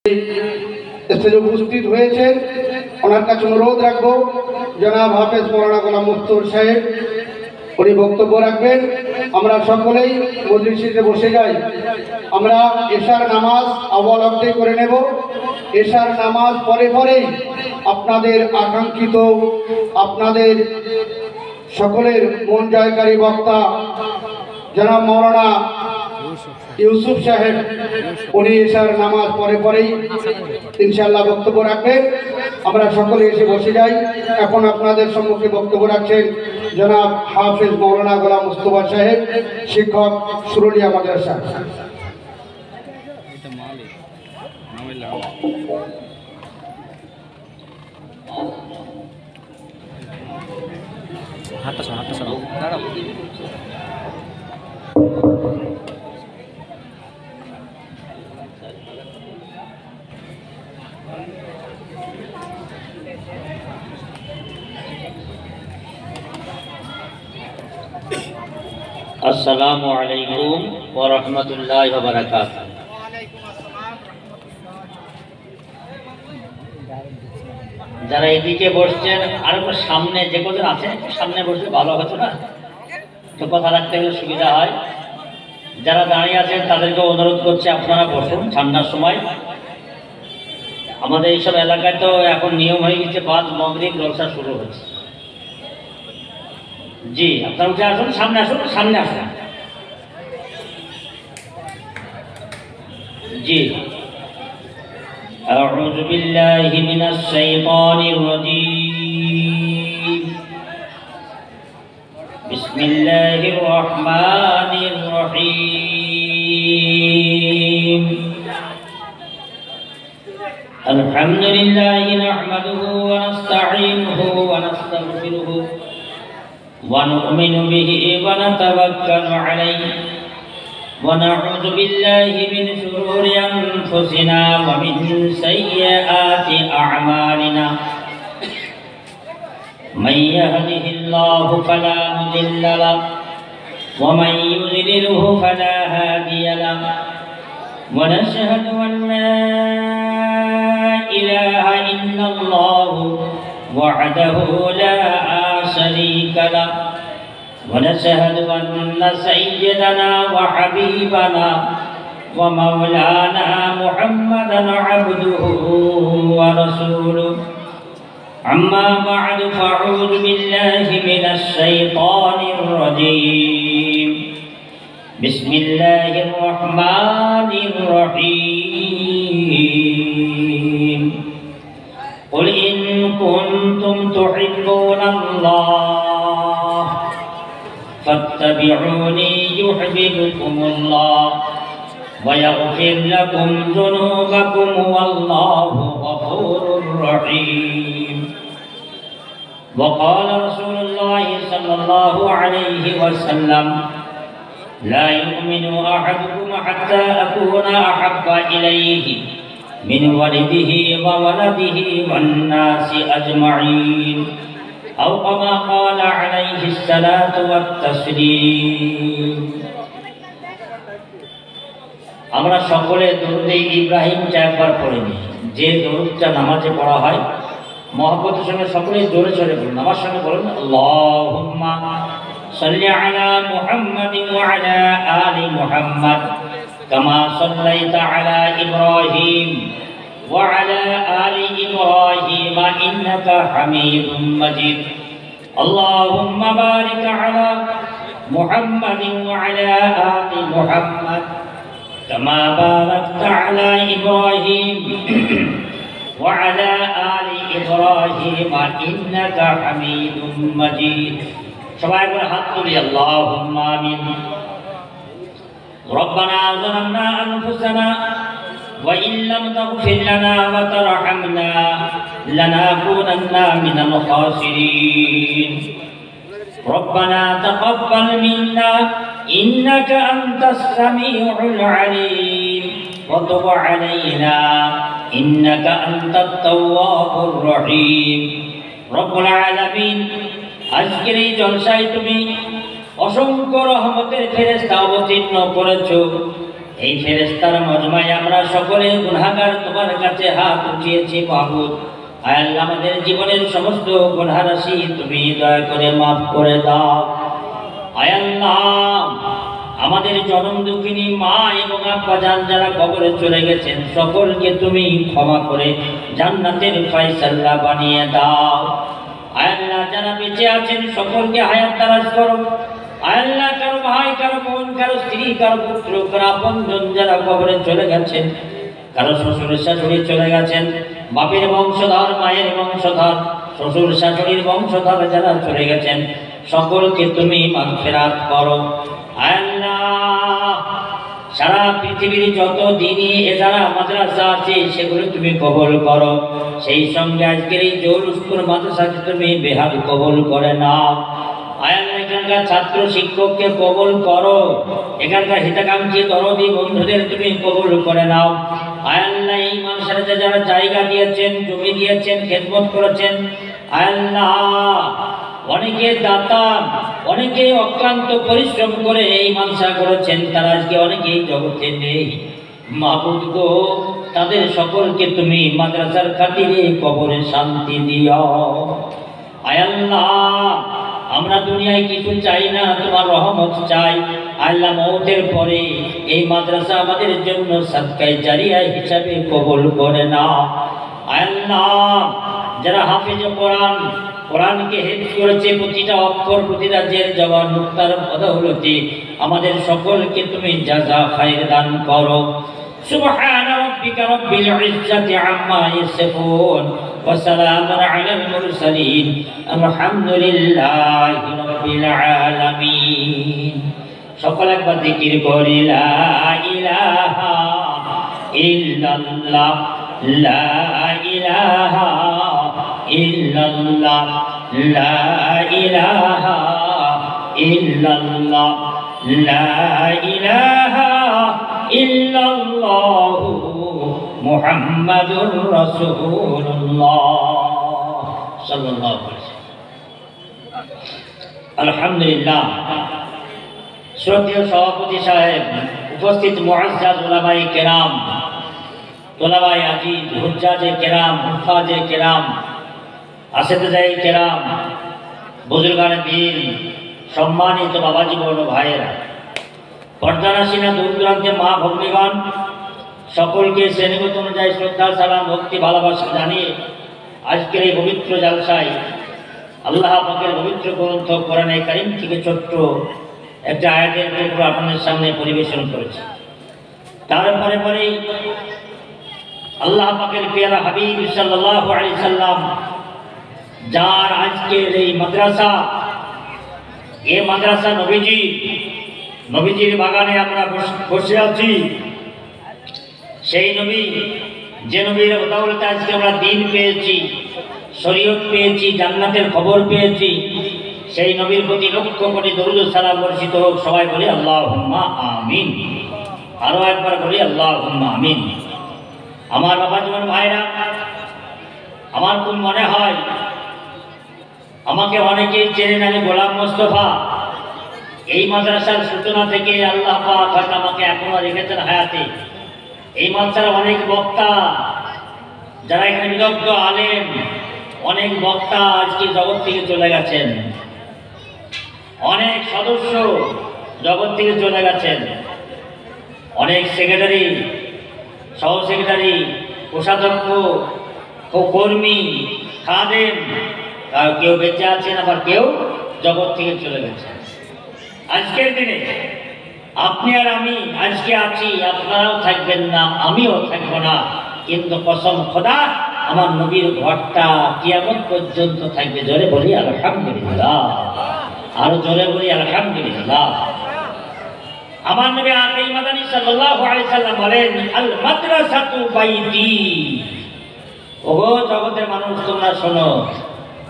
স্টেজে উপস্থিত হয়েছেন ওনার কাছে অনুরোধ রাখবো জনাব হাফেজ মৌলানা গোলাম মুস্তফা সাহেব উনি বক্তব্য রাখবেন। আমরা সকলেই মজলিসে বসে যাই। আমরা এশার নামাজ আওয়াল অব্দে করে নেব। এশার নামাজ পরে পরেই আপনাদের আকাঙ্ক্ষিত আপনাদের সকলের মন জয়কারী বক্তা জনাব মৌলানা ইউসুফ সাহেব উনি এশার নামাজ পরে পরেই ইনশাআল্লাহ বক্তব্য রাখবেন। আমরা সকলে এসে বসে যাই। এখন আপনাদের সম্মুখে বক্তব্য রাখছেন জনাব হাফেজ মৌলানা গোলাম মুস্তফা সাহেব, শিক্ষক সুরুলিয়া মাদ্রাসা। আসসালামু আলাইকুম ওয়া রাহমাতুল্লাহি ওয়া বারাকাতুহু। যারা এদিকে বসছেন আর একটু সামনে যে কজন আছেন সামনে বসলে ভালো হতো না, তো কথা রাখতে গেলে সুবিধা হয়। যারা দাঁড়িয়ে আছেন তাদেরকে অনুরোধ করছে আপনারা বসুন। ঠান্ডার সময় আমাদের এইসব এলাকায় তো এখন নিয়ম হয়ে গেছে বাদ মাগরিব জলসা শুরু হচ্ছে। জি, আপনারা উঠে আসুন, সামনে আসুন, সামনে আসুন। জি, আউযু বিল্লাহি মিনাশ শাইতানির রাজীম। বিসমিল্লাহির রহমানির রহিম। আলহামদুলিল্লাহি নাহমাদুহু ওয়া নাস্তাঈনুহু ওয়া নাস্তাগফিরুহু ونؤمن به ونتوكل عليه ونعوذ بالله من شرور أنفسنا ومن سيئات أعمالنا من يهده الله فلا مضل له ومن يضلله فلا هادي له ونشهد أن لا إله إلا الله وحده لا شريك له ونشهد أن سيدنا وحبيبنا ومولانا محمدا عبده ورسوله. أما بعد فأعوذ بالله من الشيطان الرجيم. بسم الله الرحمن الرحيم. قل إن كنتم تحبون الله فاتبعوني يحببكم الله ويغفر لكم ذنوبكم والله غفور رحيم. وقال رسول الله صلى الله عليه وسلم لا يؤمن أحدكم حتى أكون أحب إليه من ولده وولده والناس أجمعين أو كما قال عليه الصلاة والتسليم. আমরা সকলে দরুদ ইব্রাহিম একবার পড়ে নিই। যে দরুদটা নামাজে পড়া হয় মহব্বতের সঙ্গে সকলেই জোরে জোরে বলুন। আমার সঙ্গে বলুন আল্লাহুম্মা সাল্লি আলা মুহাম্মাদিন ওয়া আলা আলি মুহাম্মাদ كما صليت على إبراهيم وعلى آل إبراهيم إنك حميد مجيد. اللهم بارك على محمد وعلى آل محمد كما باركت على إبراهيم وعلى آل إبراهيم إنك حميد مجيد. সবাই একবার হাত তুলি আল্লাহুম্মা আমিন। ربنا ظلمنا أنفسنا وإن لم تغفر لنا وترحمنا لنكونن من الخاسرين. ربنا تقبل منا إنك أنت السميع العليم وتب علينا إنك أنت التواب الرحيم. رب العالمين আজকের এই জলসায় তুমি অসংখ্য রহমতের ফেরেশতা অবতীর্ণ করেছো। এই ফেরেশতার মজমায় আমরা সকলে গুনাহগার তোমার কাছে হাত উঠিয়েছি মাহবুব। আয় আল্লাহ, আমাদের জীবনের সমস্ত গুনাহ রাশি তুমি দয়া করে মাফ করে দাও। আয় আল্লাহ, আমাদের জনম দুঃখিনী মা এবং আব্বাজান যারা কবরে চলে গেছেন সকলকে তুমি ক্ষমা করে জান্নাতের ফয়সালা বানিয়ে দাও। আয় আল্লাহ, যারা বেঁচে আছেন সকলকে হায়াত দারাজ করো। আয় আল্লাহ, কারো ভাই, কারো বোন, কারো স্ত্রী, কারো পুত্র, কারো আপনজন যারা কবরে চলে গেছেন, কারো শ্বশুর শাশুড়ি চলে গেছেন, বাপের বংশধর, মায়ের বংশধর, শ্বশুর শাশুড়ির বংশধর যারা চলে গেছেন সকলকে তুমি মাগফিরাত করো। আয় আল্লাহ, সারা পৃথিবীর যত দিনই এছাড়া মাদ্রাসা আছে সেগুলো তুমি কবুল করো। সেই সঙ্গে আজকের এই জৌলুসপুর মাদ্রাসাকে তুমি বেহাল কবুল করে নাও। আয় আল্লাহ, এখানকার ছাত্র শিক্ষককে কবুল করো। এখানকার হিতাকাঙ্ক্ষী দরদি বন্ধুদের তুমি কবুল করে নাও। আয় আল্লাহ, এই মাদ্রাসাতে যারা জায়গা দিয়েছেন, জমি দিয়েছেন, খেদমত করেছেন, আয় আল্লাহ, অনেকে দাতা, অনেকে অক্লান্ত পরিশ্রম করে এই মাদ্রাসা করেছেন, তারা আজকে অনেকেই জগতে নেই। মাহবুব গো, তাদের সকলকে তুমি মাদ্রাসার খাতিরে কবরে শান্তি দিও। আয় আল্লাহ, আমরা দুনিয়ায় কিছু চাই না, তোমার রহমত চাই। আল্লাহ, মওতের পরে এই মাদ্রাসা আমাদের জন্য সাদকায়ে জারিয়া হিসাবে কবুল করে নাও। আল্লাহ, যারা হাফেজ কোরআন, কোরআনকে হেফজ করেছে, প্রতিটা অক্ষর, প্রতিটা জের জবান মুক্তার বদৌলতে আমাদের সকলকে তুমি জাযা খায়র দান করো। সুবহান রাব্বিকা রাব্বিল ইজ্জাতি আম্মা ইয়াসিফুন ওয়া সালামুন আলাল মুরসালিন আলহামদুলিল্লাহি রাব্বিল আলামিন। সকল একবার জিকির করি লা ইলাহা ইল্লাল্লাহ, লা ইলাহা ইল্লাল্লাহ, লা ইলাহা ইল্লাল্লাহ, লা ইলাহা ইল্লাল্লাহ মুহাম্মাদুর রাসূলুল্লাহ সাল্লাল্লাহু আলাইহি ওয়াসাল্লাম। আলহামদুলিল্লাহ। শ্রদ্ধেয় সভাপতি সাহেব, উপস্থিত মুআজ্জাজ উলামায়ে কেরাম, তোলাবায়ে আজিজ, হুজ্জাজে কেরাম, হুফাজে কেরাম, আসেতজায়ে কেরাম, বুজুর্গানে দ্বীন, সম্মানিত বাবাজি বড় ভাইয়েরা, পর্দানাসীনা, দূর দূরান্তে মা ভগ্নীগণ, সকলকে শ্রেণীগত অনুযায়ী শ্রদ্ধা, সালাম, ভক্তি, ভালোবাসা জানিয়ে আজকের এই পবিত্র জালসায় আল্লাহ পাকের পবিত্র গ্রন্থ কোরআনে কারীম থেকে ছোট্ট একটা আয়াতের টুকরো আপনাদের সামনে পরিবেশন করেছি। তারপরে পরেই আল্লাহ পাকের পেয়ারা হাবিব সাল্লাল্লাহু আলাইহি সাল্লাম, যার আজকের এই মাদ্রাসা, এই মাদ্রাসা নবীজির বাগানে আমরা বসে আছি। সেই নবী, যে নবীর বদৌলতে আজকে আমরা দ্বীন পেয়েছি, শরীয়ত পেয়েছি, জান্নাতের খবর পেয়েছি, সেই নবীর প্রতি লক্ষ কোটি দরুদ ও সালাম বর্ষিত হোক। সবাই বলি আল্লাহুম্মা আমিন। আরো একবার বলি আল্লাহুম্মা আমিন। আমার বাবা জীবন ভাইরা, আমার খুব মনে হয় আমাকে অনেকেই চেনেন, আমি গোলাম মোস্তফা। এই মাদ্রাসার সূচনা থেকে আল্লাহ পাক হয়তো আমাকে এখনো রেখেছেন হায়াতে। এই মাদ্রাসার অনেক বক্তা, যারা এখানে বিদগ্ধ আলেম, অনেক বক্তা আজকে জগৎ থেকে চলে গেছেন, অনেক সদস্য জগৎ থেকে চলে গেছেন, অনেক সেক্রেটারি, সহ সেক্রেটারি, কোষাধ্যক্ষ, কর্মী, খাদেম, কেউ বেঁচে আছেন, আবার কেউ জগৎ থেকে চলে গেছেন। আজকের দিনে আপনি আর আমি আজকে আছি, আপনারাও থাকবেন না, আমিও থাকবো না, কিন্তু কসম খোদা আমার নবীর ঘরটা কিয়ামত পর্যন্ত থাকবে। জোরে বলি আলহামদুলিল্লাহ, আরো জোরে বলি আলহামদুলিল্লাহ। আমার নবী আকিল মাদানী সাল্লাল্লাহু আলাইহি সাল্লাম বলেন, আল মাদ্রাসাতু বাইতি। ওগো জগতের মানুষ, তোমরা শোনো,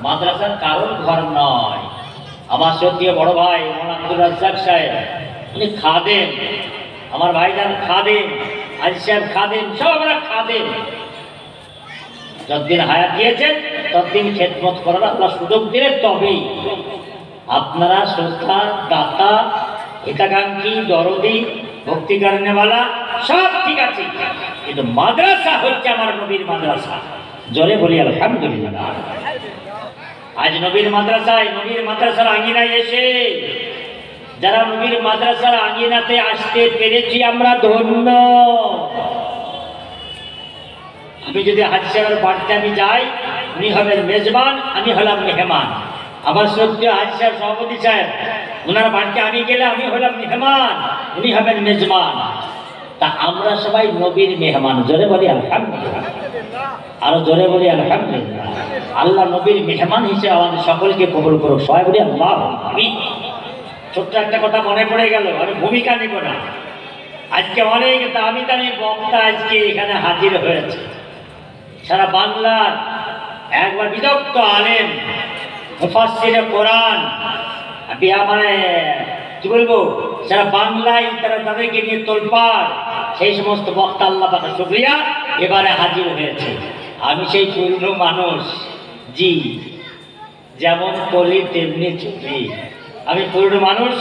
মাদ্রাসার কারোর ঘর নয়। আমার সত্যিও বড় ভাই মাওলানা আব্দুর রাজ্জাক সাহেব, উনি খাদেম, আমার ভাইজান খাদেম, আজি সাহেব খাদেম, সব আমরা খাদেম। যতদিন হায়াত দিয়েছেন ততদিন খেদমত করার আল্লাহ সুযোগ দিলে তবেই। আপনারা শ্রদ্ধা, দাতা, হিতাকাঙ্ক্ষী, দরদি, ভক্তি করনেওয়ালা সব ঠিক আছে, কিন্তু মাদ্রাসা হচ্ছে আমার নবীর মাদ্রাসা। জোরে বলি আলহামদুলিল্লাহ। আজ নবীর মাদ্রাসার আঙিনায় এসে যারা নবীর মাদ্রাসার আঙিনাতে আসতে পেরেছি আমরা ধন্য। আমি যদি হাজি সাহেবের বাড়িতে আমি যাই, উনি হবেন মেজবান, আমি হলাম মেহমান। আমার শ্রদ্ধেয় হাজি সাহেব, সভাপতি সাহেব, ওনার বাড়িতে আমি গেলে আমি হলাম মেহমান, উনি হবেন মেজবান। তা আমরা সবাই নবীর মেহমান। জোরে বলি আলহামদুলিল্লাহ, আরো জোরে বলি আলহামদুলিল্লাহ। আল্লাহ নবীর মেহমান হিসেবে আমাদের সকলকে কবুল করুক। সবাই বলি আল্লাহ আমিন। ছোট্ট একটা কথা মনে পড়ে গেল, আমি ভূমিকা নিব না। আজকে অনেক দামি দামি বক্তা আজকে এখানে হাজির হয়েছে। সারা বাংলার একবার বিদগ্ধ আলেম, মুফাসসিরে কোরআন, মানে কি বলবো, সারা বাংলায় তারা তাদেরকে নিয়ে তোলপাড়, সেই সমস্ত বক্তা আল্লাহ পাকের শুকরিয়া এবারে হাজির হয়েছে। আমি সেই পুরনো মানুষ, জি, যেমন কলি তেমনি চুরি। আমি পুরনো মানুষ।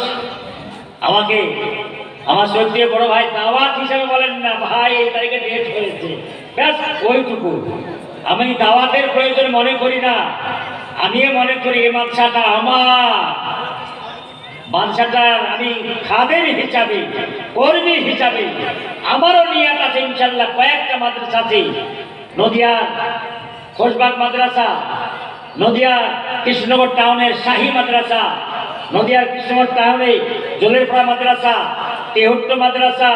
আমাকে আমার শ্রদ্ধেয় বড় ভাই দাওয়াত হিসাবে বলেন না, ভাই এই তারিখে ডেট হয়েছে, ব্যাস ওইটুকু। আমি দাওয়াতের প্রয়োজন মনে করি না। আমি মনে করি এই মাদ্রাসাটা আমার, মাদ্রাসাটার আমি খাদেম হিসাবে, কর্মী হিসাবে আমারও নিয়াত আছে ইনশাল্লাহ। কয়েকটা মাদ্রাসা আছে, নদিয়ার খোশবাগ মাদ্রাসা, নদিয়ার কৃষ্ণনগর টাউনের শাহী মাদ্রাসা, নদিয়ার কৃষ্ণনগর টাউনে জলেরপাড়া মাদ্রাসা, তেহট্ট মাদ্রাসা,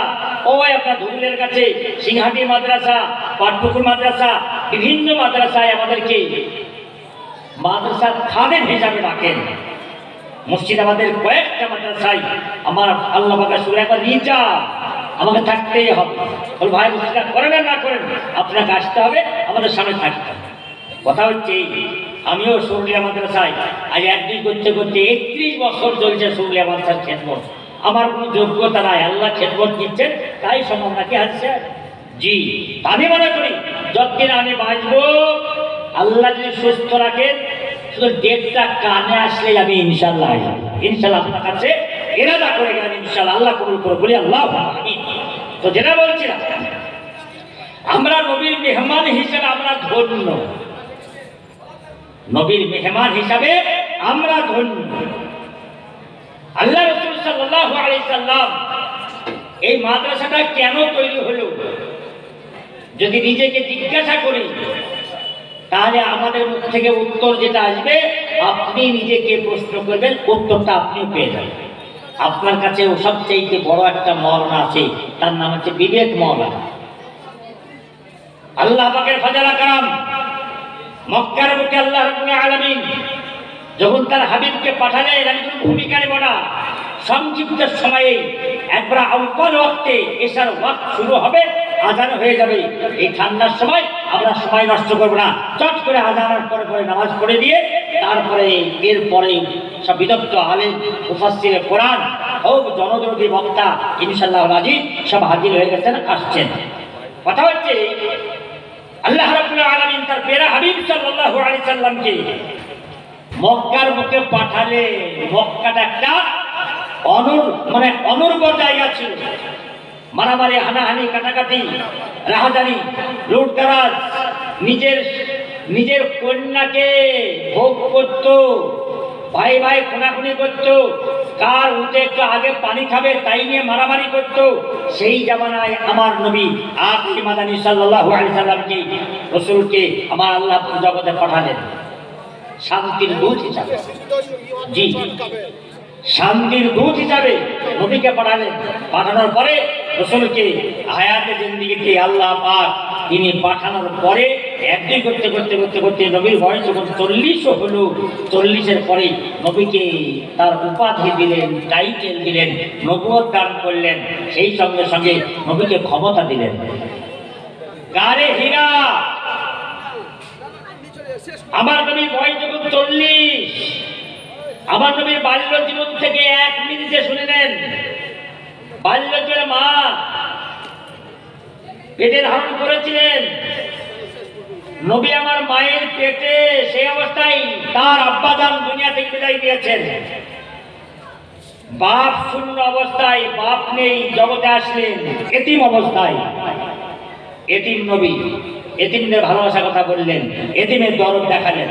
ওই আপনার ধুবুলের কাছে সিংহাটি মাদ্রাসা, পাটপুকুর মাদ্রাসা, বিভিন্ন মাদ্রাসায় আমাদেরকে মাদ্রাসার খাদেম হিসাবে রাখেন। মুর্শিদাবাদের কয়েকটা মাদ্রাসায় আমার আল্লাহ পাকের শুকর, একবার রিজা আমাকে থাকতেই হবে। বল ভাই মুর্শিদা করেন আর না করেন, আপনাকে আসতে হবে, আমাদের সামনে থাকতে হবে। কথা হচ্ছে আমিও শুরুলিয়া মাদ্রাসায় আজ একদিন করতে করতে 31 বছর চলছে শুরুলিয়া মাদ্রাসার খেদমত। আমার কোনো যোগ্যতা নাই, আল্লাহ খেদমত দিচ্ছেন, তাই সম্ভব নাকি আছে। জি, আমি মনে করি যতদিন আমি বাঁচবো, আল্লাহ যদি সুস্থ রাখেন, শুধু ডেটটা কানে আসলে আমি ইনশাল্লাহ আপনার কাছে এরাদা করে গেলাম, ইনশাল্লাহ আল্লাহ কবুল করে বলি আল্লাহ আমিন। তো যেটা বলছিলাম, আমরা নবীর মেহমান হিসেবে আমরা ধন্য, নবীর মেহমান হিসাবে আমরা ধন্য। আল্লাহ রাসূল সাল্লাল্লাহু আলাইহি সাল্লাম এই মাদ্রাসাটা কেন তৈরি হলো, যদি নিজেকে জিজ্ঞাসা করি, তাহলে আমাদের মুখ থেকে উত্তর যেটা আসবে, আপনি নিজেকে প্রশ্ন করবেন, উত্তরটা আপনিও পেয়ে যাবেন। আপনার কাছে সবচেয়ে বড় একটা মওলানা আছে, তার নাম হচ্ছে বিবেক মওলানা। আল্লাহ পাকের ফাজলা কারাম, মক্কার বুকে আল্লাহ রাব্বুল আলামিন যখন তার হাবিবকে পাঠালেন, আমি কোনো ভূমিকা নেব না, সংক্ষিপ্ত সময়ে একবার আউয়াল ওয়াক্তে এশার ওয়াক্ত শুরু হবে, আজান হয়ে যাবে। এই ঠান্ডার সময় আমরা সময় নষ্ট করব না, চট করে আজানের পরে পরে নামাজ পড়ে দিয়ে তারপরে এরপরে সব বিদগ্ধ আলেম, মুফাসসিরে কোরআন হোক, জনদরদী বক্তা ইনশাআল্লাহ রাজি সব হাজির হয়ে গেছেন, আসছেন। কথা হচ্ছে আল্লাহ রাব্বুল আলামিন তার প্রিয় হাবিব সাল্লাল্লাহু আলাইহি সাল্লামকে মক্কার বুকে পাঠালে। মক্কাটা একটা অনর্গল জায়গা ছিল, মারামারি, হানাহানি, কাটাকাটি, রাহাজানি, লুটতরাজ, নিজের কন্যাকে ভোগ করত, ভাই ভাই খুনাখুনি করত, কার উঠে একটু আগে পানি খাবে তাই নিয়ে মারামারি করত। সেই জামানায় আমার নবী আখির মাদানী সাল্লাল্লাহু আলাইহি সাল্লামকে, রাসূলকে আমার আল্লাহ জগতে পাঠালেন শান্তির দূত হিসাবে। জি, শান্তির দূত হিসাবে নবীকে পাঠালেন। পাঠানোর পরে রাসূলকে হায়াতে জিন্দেগিতে আল্লাহ পাক তিনি পাঠানোর পরে একদিন করতে করতে করতে করতে নবীর বয়স যখন 40 হলো, 40-এর পরে নবীকে তার উপাধি দিলেন, টাইটেল দিলেন, নবুয়ত দান করলেন। সেই সঙ্গে সঙ্গে নবীকে ক্ষমতা দিলেন। গারে হীরা, আমার নবীর বয়স যখন 40, আমার নবীর বাল্য জীবন থেকে 1 মিনিটে শুনে নেন। বাল্য জীবনে মা পেটে ধারণ করেছিলেন, নবী আমার মায়ের পেটে সেই অবস্থায় তার আব্বাজান দুনিয়া থেকে বিদায় দিয়েছেন। বাপ শূন্য অবস্থায়, বাপ নেই, জগতে আসলেন এতিম অবস্থায়। এতিম নবী, এতিমদের ভালোবাসার কথা বললেন, এতিমের দরদ দেখালেন।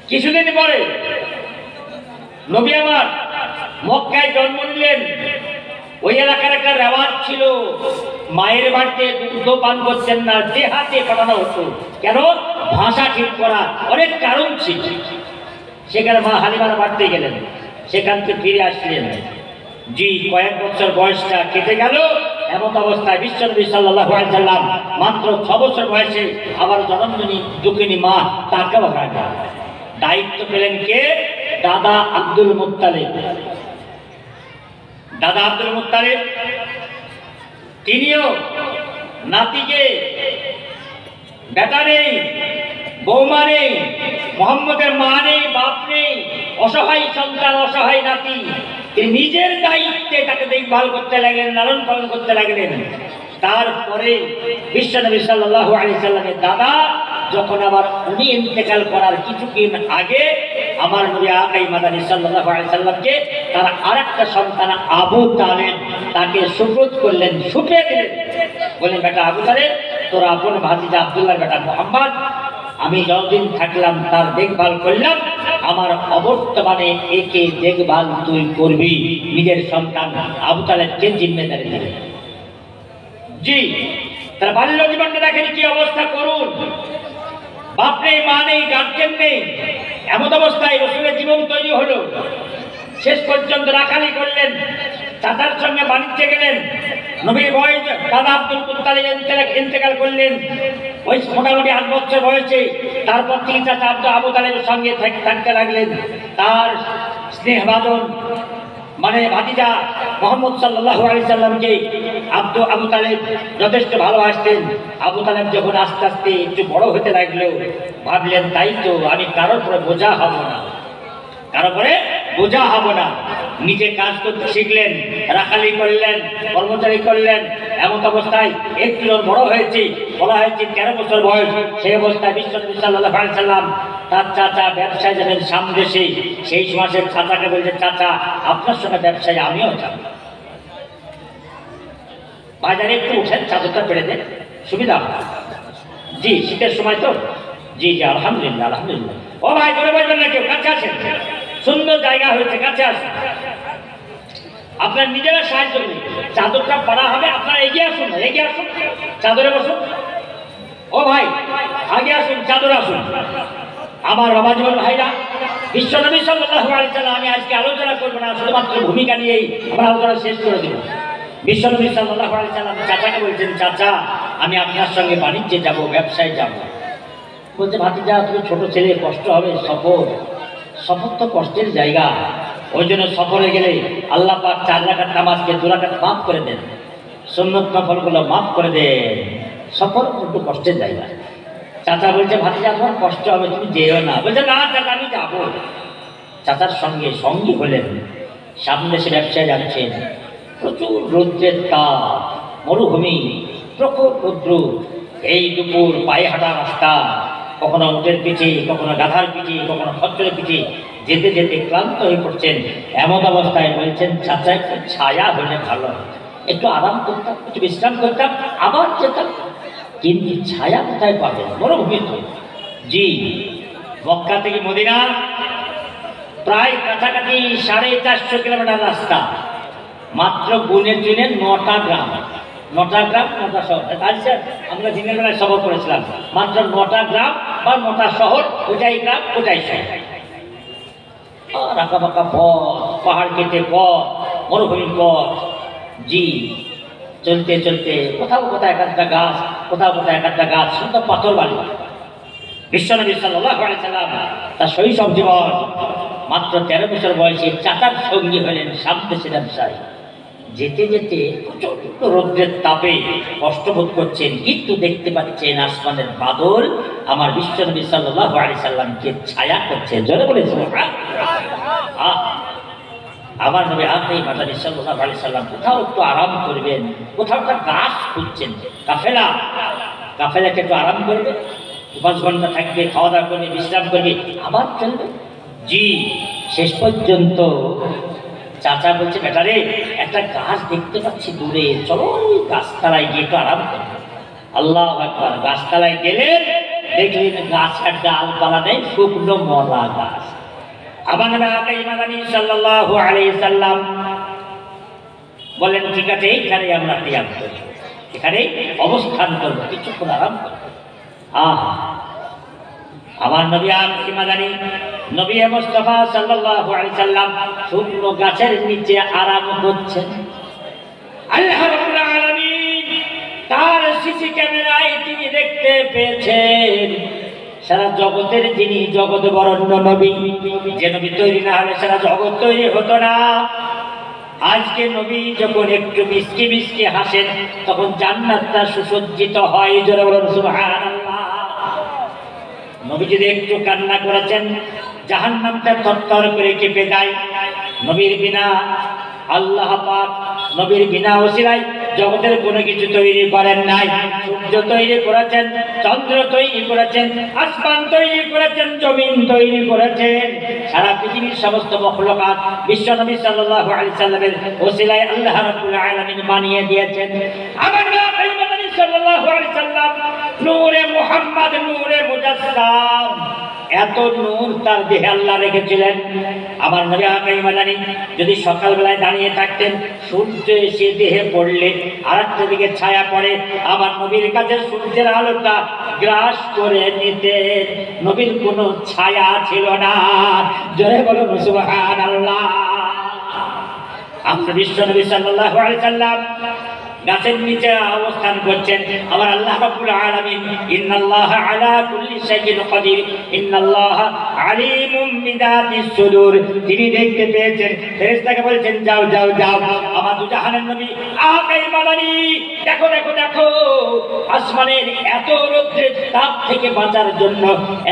কিছুদিন পরে নবী আমার মক্কায় জন্ম নিলেন। ওই এলাকার একটা রেওয়াজ ছিল, মায়ের বাড়িতে দুগ্ধ পান করছেন না, যে হাতে পাঠানো হতো। কেন? ভাষা ঠিক করা, অনেক কারণ ছিল। সেখানে মা হালিমার বাড়িতে গেলেন, সেখান থেকে ফিরে আসলেন। জি, কয়েক বছর বয়সটা কেটে গেল। এমন অবস্থায় বিশ্বনবী সাল্লাল্লাহু আলাইহি সাল্লাম মাত্র 6 বছর বয়সে আবার জননী দুঃখিনী মা তাকেও হারালেন। দায়িত্ব পেলেন কে? দাদা আব্দুল মুত্তালিব। দাদা আব্দুল মুত্তালিব তিনিও নাতিকে, বেটা নেই, বৌমা নেই, মোহাম্মদের মা নেই, বাপ নেই, অসহায় সন্তান, অসহায় নাতি, তিনি নিজের দায়িত্বে তাকে দেখভাল করতে লাগলেন, লালন পালন করতে লাগলেন। তারপরে বিশ্বনবী সাল্লাল্লাহু আলাইহি সাল্লামের দাদা যখন আবার উনি ইন্তেকাল করার কিছুদিন আগে আমার নবী আকাই মাদানী সাল্লাল্লাহু আলাইহি সাল্লামকে তার আরেকটা সন্তান আবু তালেব তাকে সুপুত করলেন, সুপিয়ে দিলেন। বললেন, বেটা আবু তালেব, তোর আপন ভাতিজা আব্দুল্লাহর বেটা মুহাম্মদ, আমি যতদিন থাকলাম তার দেখভাল করলাম, আমার অবর্তমানে একে দেখভাল তুই করবি। নিজের সন্তান আবু তালেবকে জিম্মেদারি দিলেন। জি, তার বাল্য জীবনটা দেখেন কি অবস্থা করুন। বাপ নেই, মা নেই, গার্জেন নেই, এমন অবস্থায় রসুলের জীবন তৈরি হলো। শেষ পর্যন্ত রাখালি করলেন, চাচার সঙ্গে বাণিজ্যে গেলেন। নবীর বয়স দাদা আব্দুল মুত্তালিব ইন্তেকাল করলেন ওই মোটামুটি 8 বছর বয়সে। তারপর থেকে চাচা আবু তালেবের সঙ্গে থাকতে লাগলেন। তার স্নেহভাজন মানে ভাতিজা মুহাম্মদ সাল্লাল্লাহু আলাইহি সাল্লামকে আবু তালেব যথেষ্ট ভালোবাসতেন। আবু তালেব যখন আস্তে আস্তে একটু বড় হতে লাগলো, ভাবলেন তাই তো, আমি কারোর পরে বোঝা হব না, কারো পরে বোঝা হব না। নিজে কাজ করতে শিখলেন, রাখালি করলেন, কর্মচারী করলেন। এমন অবস্থায় একটু বড় হয়েছে, বলা হয়েছে 13 বছর বয়স। সেই অবস্থায় বিশ্বনবী সাল্লাল্লাহু আলাইহি সাল্লাম তার চাচা ব্যবসায় যাবেন সামদেশে। সেই মাসে চাচাকে বলছে, চাচা আপনার সঙ্গে ব্যবসায় আমিও যাব, বাজারে একটু উঠেন, চাদরটা পেড়ে দেন, সুবিধা হবে। জি, শীতের সময় তো। জি জি, আলহামদুলিল্লাহ আলহামদুলিল্লাহ। ও ভাই, করে বলবেন না কেউ, কাছে আসেন, সুন্দর জায়গা হয়েছে, কাছে আসুন। আপনার নিজেরা সাহায্য করুন, চাদরটা পাড়া হবে, আপনারা এগিয়ে আসুন, এগিয়ে আসুন, চাদরে বসুন। ও ভাই, আগে আসুন, চাদর আসুন। আমার বাবা জীবন ভাইরা, বিশ্বনবী সাল্লাল্লাহু আলাইহি সাল্লাম, আমি আজকে আলোচনা করবো না, শুধুমাত্র ভূমিকা নিয়েই আমার আলোচনা শেষ করে দেব। বিশ্বনবী সাল্লাল্লাহু আলাইহি সাল্লাম চাচাকে বলছেন, চাচা আমি আপনার সঙ্গে বাণিজ্যে যাব, ব্যবসায় যাব। বলছে, ভাতিজা তুমি ছোট ছেলে, কষ্ট হবে, সফর তো কষ্টের জায়গা। ওই জন্য সফরে গেলে আল্লাহ পাক 4 রাকাত নামাজকে 2 রাকাত মাফ করে দেন, সুন্নত নফলগুলো মাফ করে দেন। সফর একটু কষ্টের জায়গা। চাচা বলছে, ভাতিজা তোমার কষ্ট হবে, তুমি যেও না। বলছে, না চাচা আমি যাবো। চাচার সঙ্গে সঙ্গী হলেন, সামনে সে ব্যবসায় যাচ্ছেন। প্রচুর রৌদ্রের তাপ, মরুভূমি, প্রখর রৌদ্র, এই দুপুর পায়ে হাঁটা রাস্তা, কখনো উটের পিঠে, কখনো গাধার পিঠে, কখনো খচ্চরের পিঠে যেতে যেতে ক্লান্ত হয়ে পড়ছেন। এমন অবস্থায় বলছেন, চাচা একটু ছায়া হলে ভালো, একটু আরাম করতাম, একটু বিশ্রাম করতাম, আবার যেতাম। কিন্তু ছায়া কোথায় পাবেন? মরুভূমি তো। জি, মক্কা থেকে মদিনা প্রায় কাছাকাছি 450 কিলোমিটার রাস্তা। মাত্র গুনে চুনে 9টা গ্রাম, 9টা গ্রাম, 9টা শহর। আচ্ছা, আমরা দিনের বেলায় সফর করেছিলাম। মাত্র 9টা গ্রাম বা 9টা শহর, ওটাই গ্রাম, ওটাই শহর। রাখা বাঁকা পথ, পাহাড় কেটে পথ, মরুভূমির পথ। জি, চলতে চলতে কোথাও কোথাও একটা গাছ, কোথাও কোথাও একটা গাছ, শুধু পাথর বালি। বিশ্বনবী সাল্লাল্লাহু আলাইহি সাল্লাম তার শৈশব জীবন মাত্র 13 বছর বয়সে চাচার সঙ্গী হলেন সামদেশে ব্যবসায়। যেতে যেতে প্রচন্ড রৌদ্রের তাপে কষ্টবোধ করছেন, কিন্তু দেখতে পাচ্ছেন আসমানের বাদল আমার বিশ্বনবী সাল্লাল্লাহু আলাইহি সাল্লামকে ছায়া করছে। জোরে বলেছেন আমার নবী আকাই মাদানী সাল্লাল্লাহু আলাইহি সাল্লাম কোথাও একটু আরাম করবেন, কোথাও একটা গাছ খুঁজছেন। কাফেলাকে একটু আরাম করবে, 5 ঘন্টা থাকবে, খাওয়া দাওয়া করবে, বিশ্রাম করবে, আবার চলবে। জি, শেষ পর্যন্ত চাচা বলছে, বেটা রে, একটা গাছ দেখতে পাচ্ছি দূরে, চলো ওই গাছতলায় গিয়ে একটু আরাম করবো। আল্লাহু আকবার। গাছতলায় গেলেন, দেখলেন গাছের ডালপালা নেই, শুকনো মরা গাছ। আমার নবী মাদানী সাল্লাল্লাহু আলাইহি সাল্লাম বলেন, ঠিক আছে, এইখানে আমরা কিয়াম করব, এখানেই অবস্থান করব, কিছুক্ষণ আরাম করব। আমার নবী মাদানী নবী মুস্তাফা সাল্লাল্লাহু আলাইহি সাল্লাম শুকনো গাছের নিচে আরাম করছেন। আল্লাহ রাব্বুল আলামিন তার সিসি ক্যামেরায় তিনি দেখতে পেয়েছেন সারা জগতের যিনি জগৎ বরণ্য নবী, যে নবী তৈরি না হলে সারা জগৎ তৈরি হতো না। আজকে নবী যখন একটু মিষ্টি মিষ্টি হাসেন, তখন জান্নাতটা সুসজ্জিত হয়। জোরে বলুন সুবহানাল্লাহ। নবী যদি একটু কান্না করেছেন, জাহান্নামটা থরথর করে কেঁপে যায়। নবীর বিনা আল্লাহ পাক নবীর বিনা ওসিলায় জগতের কোনো কিছু তৈরি করেন নাই। সূর্য তৈরি করেছেন, চন্দ্র তৈরি করেছেন, আসমান তৈরি করেছেন, জমিন তৈরি করেছেন, সারা পৃথিবীর সমস্ত মখলুকাত বিশ্ব নবী সাল্লাল্লাহু আলাইহি সাল্লামের ওসিলায় আল্লাহ রাব্বুল আলামিন বানিয়ে দিয়েছেন। আমার নবী সাল্লাল্লাহু আলাইহি সাল্লাম নূরে মুহাম্মদ, নূরে মুজাসসাম, এত নূর তার দেহে আল্লাহ রেখেছিলেন। আমার নবী মাদানী যদি সকালবেলায় দাঁড়িয়ে থাকতেন, সূর্য এসে দেহে পড়লে আর একটা দিকে ছায়া পড়ে, আমার নবীর কাছে সূর্যের আলোটা গ্রাস করে নিতেন। নবীর কোনো ছায়া ছিল না। জোরে বলুন সুবহানাল্লাহ। আমরা বিশ্ব নবী সাল্লাল্লাহু আলাইহি সাল্লাম গাছের নিচে অবস্থান করছেন। আমার আল্লাহ রাব্বুল আলামিন, ইন্নাল্লাহা আলা কুল্লি শাইইন কাদির, ইন্নাল্লাহা আলিমুম বিযাতিস সুদূর, তিনি দেখতে পেয়েছেন। ফেরেশতাকে বলছেন, যাও যাও যাও, আমার দু জাহানের নবী আকাই মাদানী, দেখো দেখো দেখো, আসমানের এত রৌদ্রের তাপ থেকে বাঁচার জন্য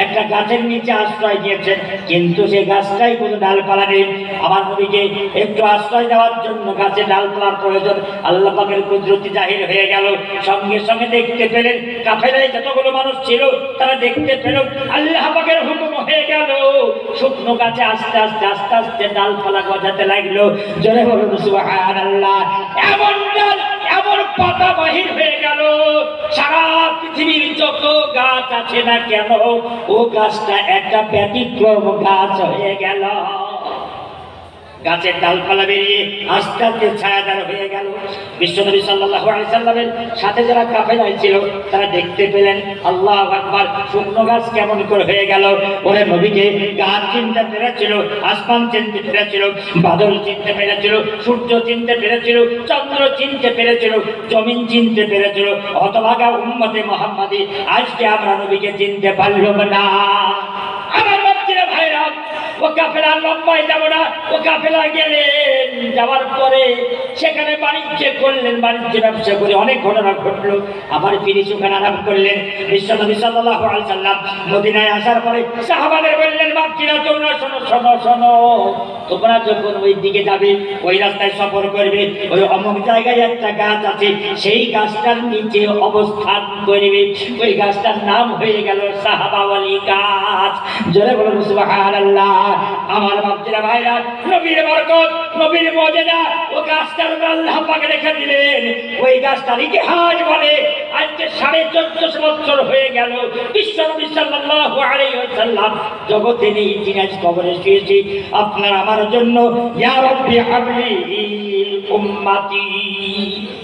একটা গাছের নিচে আশ্রয় নিয়েছেন, কিন্তু সেই গাছটাই কোনো ডালপালা নেই। আমার নবীকে একটু আশ্রয় দেওয়ার জন্য গাছের ডালপালার প্রয়োজন। আল্লাহ পাকের কুদরতি জাহির হয়ে গেল। সঙ্গে সঙ্গে দেখতে পেলেন, কাফেলায় যতগুলো মানুষ ছিল তারা দেখতে পেল, আল্লাহ পাকের হুকুম হয়ে গেল, শুকনো গাছে আস্তে আস্তে আস্তে আস্তে ডালপালা গজাতে লাগলো। জোরে বলুন সুবহানাল্লাহ। এমন ডাল, এমন পাতা বাহির হয়ে গেল, সারা পৃথিবীর যত গাছ আছে না কেন, ও গাছটা একটা ব্যতিক্রম গাছ হয়ে গেল। গাছের ডালপালা বেরিয়ে আস্তে আস্তে ছায়াদার হয়ে গেল। বিশ্বনবী সাল্লাল্লাহু আলাইহি সাল্লামের সাথে যারা কাফেলায় ছিল তারা দেখতে পেলেন, আল্লাহু আকবার, শুকনো গাছ কেমন করে হয়ে গেল। ওরে নবীকে গাছ চিনতে পেরেছিল, আসমান চিনতে পেরেছিল, বাদল চিনতে পেরেছিল, সূর্য চিনতে পেরেছিল, চন্দ্র চিনতে পেরেছিল, জমিন চিনতে পেরেছিল। হতভাগা উম্মতে মুহাম্মাদি, আজকে আমরা নবীকে চিনতে পারলাম না। আমার বাচ্চারা ভাইরা, ও কাফেলা লম্বায় যাব না, ও কাফেলা গেলেন, যাওয়ার পরে সেখানে বাণিজ্য করলেন, বাণিজ্য ব্যবসা করে অনেক ঘটনা ঘটলো। আবার ফিরে সেখানে আরাম করলেন। বিশ্বনবী সাল্লাল্লাহু আলাইহি সাল্লাম মদিনায় আসার পরে সাহাবাদের বললেন, বাচ্চারা তোমরা শোনো শোনো শোনো, তোমরা যখন ওই দিকে যাবে, ওই রাস্তায় সফর করবে, ওই অমুক জায়গায় একটা গাছ আছে, সেই গাছটার নিচে অবস্থান করবে। ওই গাছটার নাম হয়ে গেল সাহাবাওয়ালি গাছ। জোরে বলুন সুবহানাল্লাহ। আমার বাচ্চারা ভাইরা, নবীর বরকত, নবীর মুজিজা, ও গাছটার আল্লাহ পাক রেখে দিলেন। ওই গাছটার ইতিহাস বলে, আজকে 1450 বছর হয়ে গেল বিশ্বনবী সাল্লাল্লাহু আলাইহি ওয়াসাল্লাম জগতে নেই, তিনি আজ কবরে শুয়েছি। আপনার আমার জন্য ইয়া রাব্বি হাবলি উম্মতি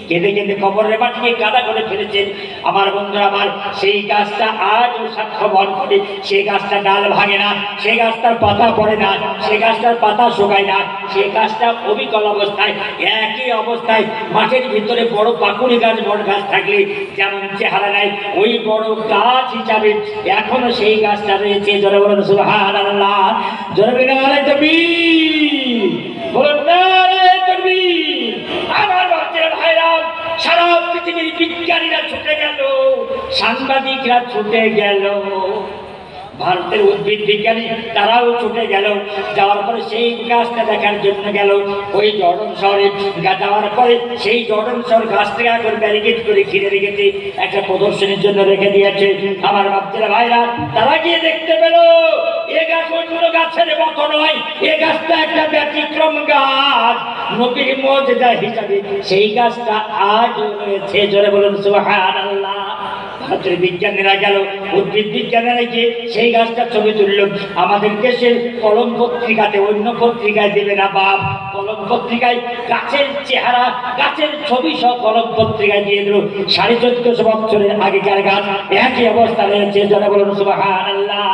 কেঁদে কেঁদে কবরের মাটিকে কাদা করে ফেলেছেন। আমার বন্ধুরা আমার, সেই গাছটা আজও সাক্ষ্য বহন করে। সেই গাছটা ডাল ভাঙে না, সেই গাছটার পাতা পড়ে না, সেই গাছটার পাতা শুকায় না, সেই গাছটা অবিকল অবস্থায়, একই অবস্থায় মাঠের ভিতরে বড় পাকুড়ি গাছ, বড় গাছ থাকলে যেমন চেহারা নেয়, ওই বড় গাছ হিসাবে এখনো সেই গাছটা রয়েছে। জোরে বলুন সুবহানাল্লাহ। জোরে বলুন তাকবীর, বলুন নারায়ে তাকবীর। আমার বাচ্চারা ভাইরা, সারা পৃথিবীর বিজ্ঞানীরা ছুটে গেল, সাংবাদিকরা ছুটে গেল, ভারতের উদ্ভিদ বিজ্ঞানী তারাও ছুটে গেল। যাওয়ার পরে সেই গাছটা দেখার জন্য গেল ওই জর্ডন শহরে। যাওয়ার পরে সেই জর্ডন শহর গাছটাকে এখন ব্যারিকেড করে ঘিরে রেখেছে, একটা প্রদর্শনীর জন্য রেখে দিয়েছে। আমার বাচ্চারা ভাইরা, তারা গিয়ে দেখতে পেল এ গাছ অন্য গাছের মতো নয়, এ গাছটা একটা ব্যতিক্রম গাছ। নবীর মুজিজা হিসাবে সেই গাছটা আজ রয়েছে। জোরে বলুন সুবহানাল্লাহ। ভারতের বিজ্ঞানীরা গেল, উদ্ভিদ বিজ্ঞানীরা গিয়ে সেই গাছটার ছবি তুলল। আমাদের দেশের কলম পত্রিকাতে, অন্য পত্রিকায় দেবে না বাপ, কলম পত্রিকায় গাছের চেহারা, গাছের ছবি সহ কলম পত্রিকায় দিয়ে দিল। 1450 বছরের আগেকার গাছ একই অবস্থা রয়েছে। যারা বলুন সুবহানাল্লাহ।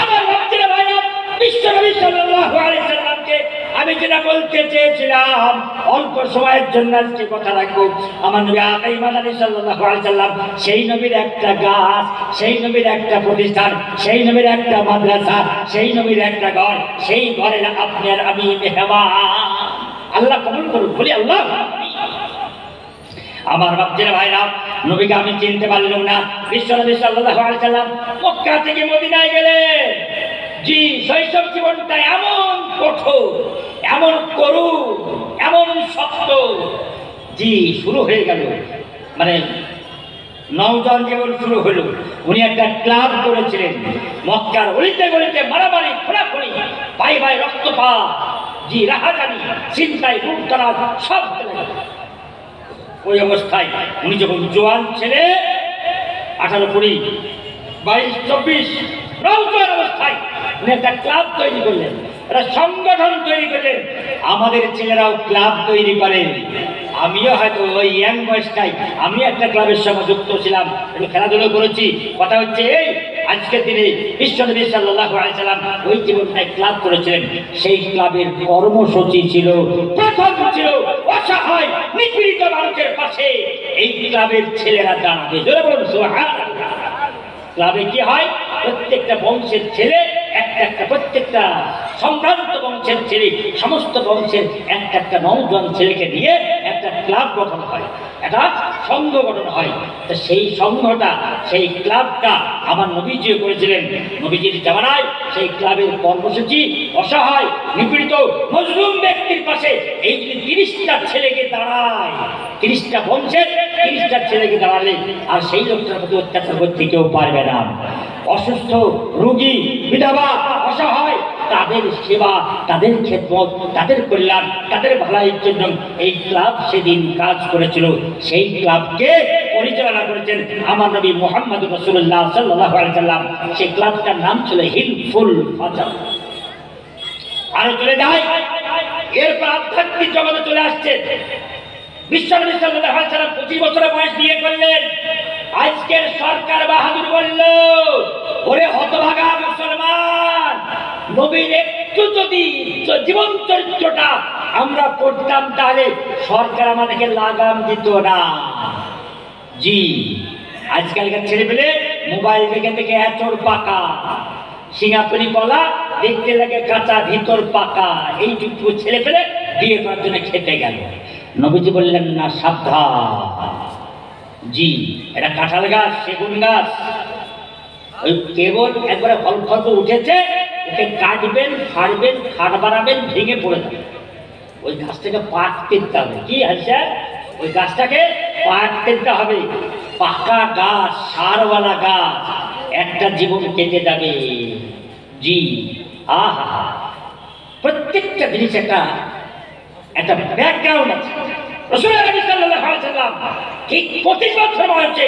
আমার ভাবছিলাম ভাইরা, বিশ্বনবী সাল্লাল্লাহু আলাইহি সাল্লামকে আমি যেটা বলতে চেয়েছিলাম, অল্প সময়ের জন্য আজকে কথা রাখবো। আমার নবী আকাই মাদানী সাল্লাল্লাহু আলাইহি সাল্লাম, সেই নবীর একটা গাছ, সেই নবীর একটা প্রতিষ্ঠান, সেই নবীর একটা মাদ্রাসা, সেই নবীর একটা ঘর, সেই ঘরের আপনার আমি মেহমান। আল্লাহ কবুল করুন, বলি আল্লাহ। আমার বাচ্চারা ভাইরা, নবীকে আমি চিনতে পারলাম না। বিশ্বনবী সাল্লাল্লাহু আলাইহি সাল্লাম মক্কা থেকে মদিনায় গেলেন। জি, শৈশব জীবনটা এমন কঠোর, এমন করুণ, এমন শক্ত। জি, শুরু হয়ে গেল, মানে নওজোয়ান জীবন শুরু হলো। উনি একটা ক্লাব করেছিলেন মক্কার অলিতে গলিতে, মারামারি, খোঁড়াখুড়ি, ভাই ভাই রক্তপাত, জি রাহাজানি, চিন্তায় লুটতরাজ সব চলে গেল। ওই অবস্থায় উনি যখন জোয়ান ছেলে, 18, 20, 22, 24 নওজোয়ান অবস্থায় উনি একটা ক্লাব তৈরি করলেন, একটা সংগঠন তৈরি করলেন। আমাদের ছেলেরাও ক্লাব তৈরি করেন। আমিও হয়তো ওই ইয়াং বয়সটাই আমি একটা ক্লাবের সঙ্গে যুক্ত ছিলাম, আমি খেলাধুলো করেছি। কথা হচ্ছে এই, আজকের দিনে বিশ্বনবী সাল্লাল্লাহু আলাইহি সাল্লাম ওই জীবনটাই ক্লাব করেছিলেন। সেই ক্লাবের কর্মসূচি ছিল, প্রথম ছিল অসহায় নিপীড়িত মানুষের পাশে এই ক্লাবের ছেলেরা দাঁড়াবে। জোরে বলুন সুবহানাল্লাহ। ক্লাবে কি হয়, প্রত্যেকটা বংশের ছেলে একটা প্রত্যেকটা সম্ভ্রান্ত বংশের ছেলে, সমস্ত বংশের একটা নওজোয়ান ছেলেকে নিয়ে একটা ক্লাব গঠন হয়, একটা সংঘ গঠন হয়। তো সেই সংঘটা, সেই ক্লাবটা আমার নবীজি করেছিলেন। নবীজির জামানায় সেই ক্লাবের কর্মসূচি অসহায় নিপীড়িত মজলুম ব্যক্তির পাশে এই যদি 30টা ছেলেকে দাঁড়ায়, 30টা বংশের 30টা ছেলেকে দাঁড়ালে আর সেই লোকটার প্রতি অত্যাচার করতে কেউ পারবে না। অসুস্থ, রোগী, বিধবা, অসহায়, তাদের সেবা, তাদের খেদমত, তাদের কল্যাণ, তাদের ভালাইয়ের জন্য এই ক্লাব সেদিন কাজ করেছিল। সেই ক্লাবকে পরিচালনা করেছেন আমার নবী মুহাম্মদ রাসূলুল্লাহ সাল্লাল্লাহু আলাইহি সাল্লাম। সেই ক্লাবটার নাম ছিল হিলফুল ফাজল। আরো চলে যায়, এরপর আধ্যাত্মিক জগতে চলে আসছে। বিশ্বনবী সাল্লাল্লাহু আলাইহি সাল্লাম 25 বছর বয়স বিয়ে করলেন। আজকের সরকার বাহাদুর বলল, ওরে হতভাগা মুসলমান, নবীর একটু যদি জীবন চরিত্রটা আমরা পড়তাম তাহলে সরকার আমাদেরকে লাগাম দিত না। জি, আজকালকার ছেলে পেলে মোবাইল দেখে দেখে এচর পাকা, সিঙ্গাপুরি কলা দেখতে লাগে কাঁচা, ভিতর পাকা, এইটুকু ছেলে পেলে বিয়ে করার জন্য খেতে গেল। নবীজি বললেন না, সাবধান। জি, এটা কাঁঠাল গাছ, সেগুন গাছ, ওই কেবল একবারে ফল উঠেছে, ওকে কাটবেন, ফাড়বেন, খাট বানাবেন, ভেঙে পড়ে যাবে। ওই গাছটাকে পাট তেলতে হবে। কি আছে, ওই গাছটাকে পাট তেলতে হবে। পাকা গাছ, সারওয়ালা গাছ, একটা জীবন কেটে যাবে। জি, আহা, প্রত্যেকটা জিনিস একটা ব্যাকগ্রাউন্ড আছে। রাসূলুল্লাহ সাল্লাল্লাহু আলাইহি সাল্লাম ঠিক 25 বছর বয়সে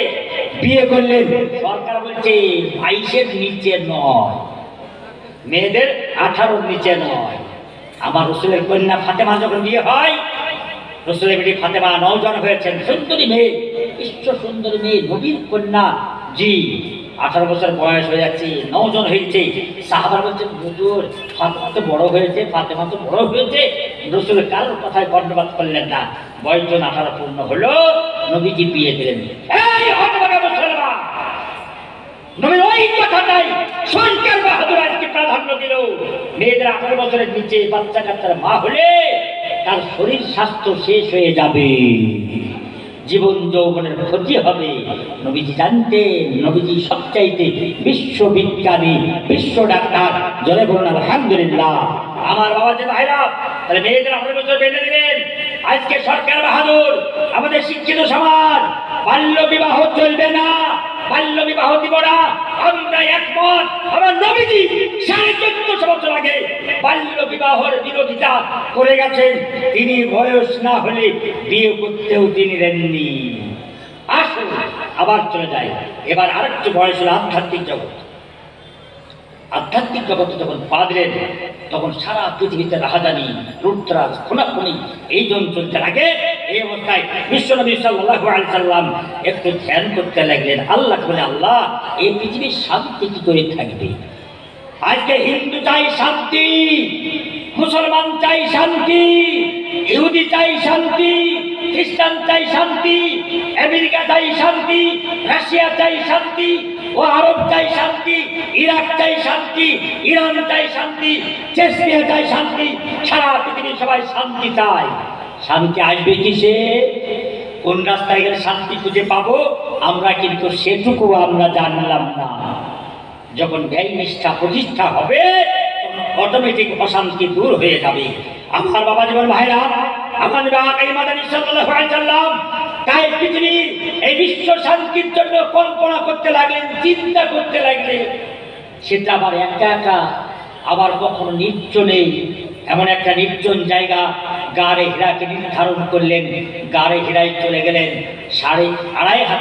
বিয়ে করলেন। সরকার বলছে 22-এর নিচে নয়, মেয়েদের 18-র নিচে নয়। আমার রাসূলের কন্যা ফাতেমা যখন বিয়ে হয়, রাসূলের বেটি ফাতেমা নওজোয়ান হয়েছেন, সুন্দরী মেয়ে, বিশ্ব সুন্দরী মেয়ে, নবীর কন্যা। জি, 18 বছর বয়স হয়ে যাচ্ছে, নওজোয়ান হয়েছে। সাহাবারা বলছেন, হুজুর ফাতেমা তো বড় হয়েছে, ফাতেমা তো বড় হয়েছে। রাসূল কারোর কথায় কর্ণপাত করলেন না। বয়স যখন 18 পূর্ণ হলো, নবীজি বিয়ে দিলেন। এই হতভাগা মুসলমান, নবীর ওই কথাটাই সরকার বাহাদুর আজকে প্রাধান্য দিল। মেয়েদের 18 বছরের নিচে বাচ্চা কাচ্চার মা হলে তার শরীর স্বাস্থ্য শেষ হয়ে যাবে, জীবন যৌবনের ক্ষতি হবে। নবীজি জানতেন, নবীজি সবচাইতে বিশ্ববিজ্ঞানী, বিশ্ব ডাক্তার। জোরে বলুন আলহামদুলিল্লাহ। আমার বাবা যে ভাইরা, তাহলে মেয়েদের 18 বছর বেঁধে দিলেন। আজকে সরকার বাহাদুর, আমাদের শিক্ষিত সমাজ, বাল্য বিবাহ চলবে না, বাল্য বিবাহ বিবাহ দিব না, আমরা একমত। আমার নবীজি 1450 বছর আগে বাল্য বিবাহের বিরোধিতা করে গেছেন। তিনি বয়স না হলে বিয়ে করতেও তিনি দেননি। আসুন আবার চলে যায়, এবার আরেকটু বয়স হলো আধ্যাত্মিক জগৎ। আধ্যাত্মিক জগতে যখন পা দিলেন, তখন সারা পৃথিবীতে রাহাজানি, লুটতরাজ, খুনাখুনি এই জন চলতে লাগে। এই অবস্থায় বিশ্বনবী সাল্লাল্লাহু আলাইহি সাল্লাম একটু ধ্যান করতে লাগলেন। আল্লাহ বলে, আল্লাহ এই পৃথিবীর শান্তি কি করে থাকবে? আজকে হিন্দু চাই শান্তি, মুসলমান চাই শান্তি, ইহুদি চাই শান্তি, খ্রিস্টান চাই শান্তি, আমেরিকা চাই শান্তি, রাশিয়া চাই শান্তি, ও আরব চাই শান্তি, ইরাক চাই শান্তি, ইরান চাই শান্তি, চেচনিয়া চাই শান্তি। সারা পৃথিবীর সবাই শান্তি চায়। শান্তি আসবে কিসে? কোন রাস্তায় গেলে শান্তি খুঁজে পাবো? আমরা কিন্তু সেটুকু আমরা জানলাম না। যখন ন্যায় নিষ্ঠা প্রতিষ্ঠা হবে, অটোমেটিক অশান্তি দূর হয়ে যাবে। আমার বাবা জীবন ভাইরা, আমার সাল্লাল্লাহু আলাইহি সাল্লাম তাই পৃথিবীর এই বিশ্ব শান্তির জন্য কল্পনা করতে লাগলেন, চিন্তা করতে লাগলেন। সেটা আবার একা একা, আবার কখনো নির্জনে, এমন একটা নির্জন জায়গা গাড়ে হীরাকে নির্ধারণ করলেন। গাড়ে হীরায় চলে গেলেন।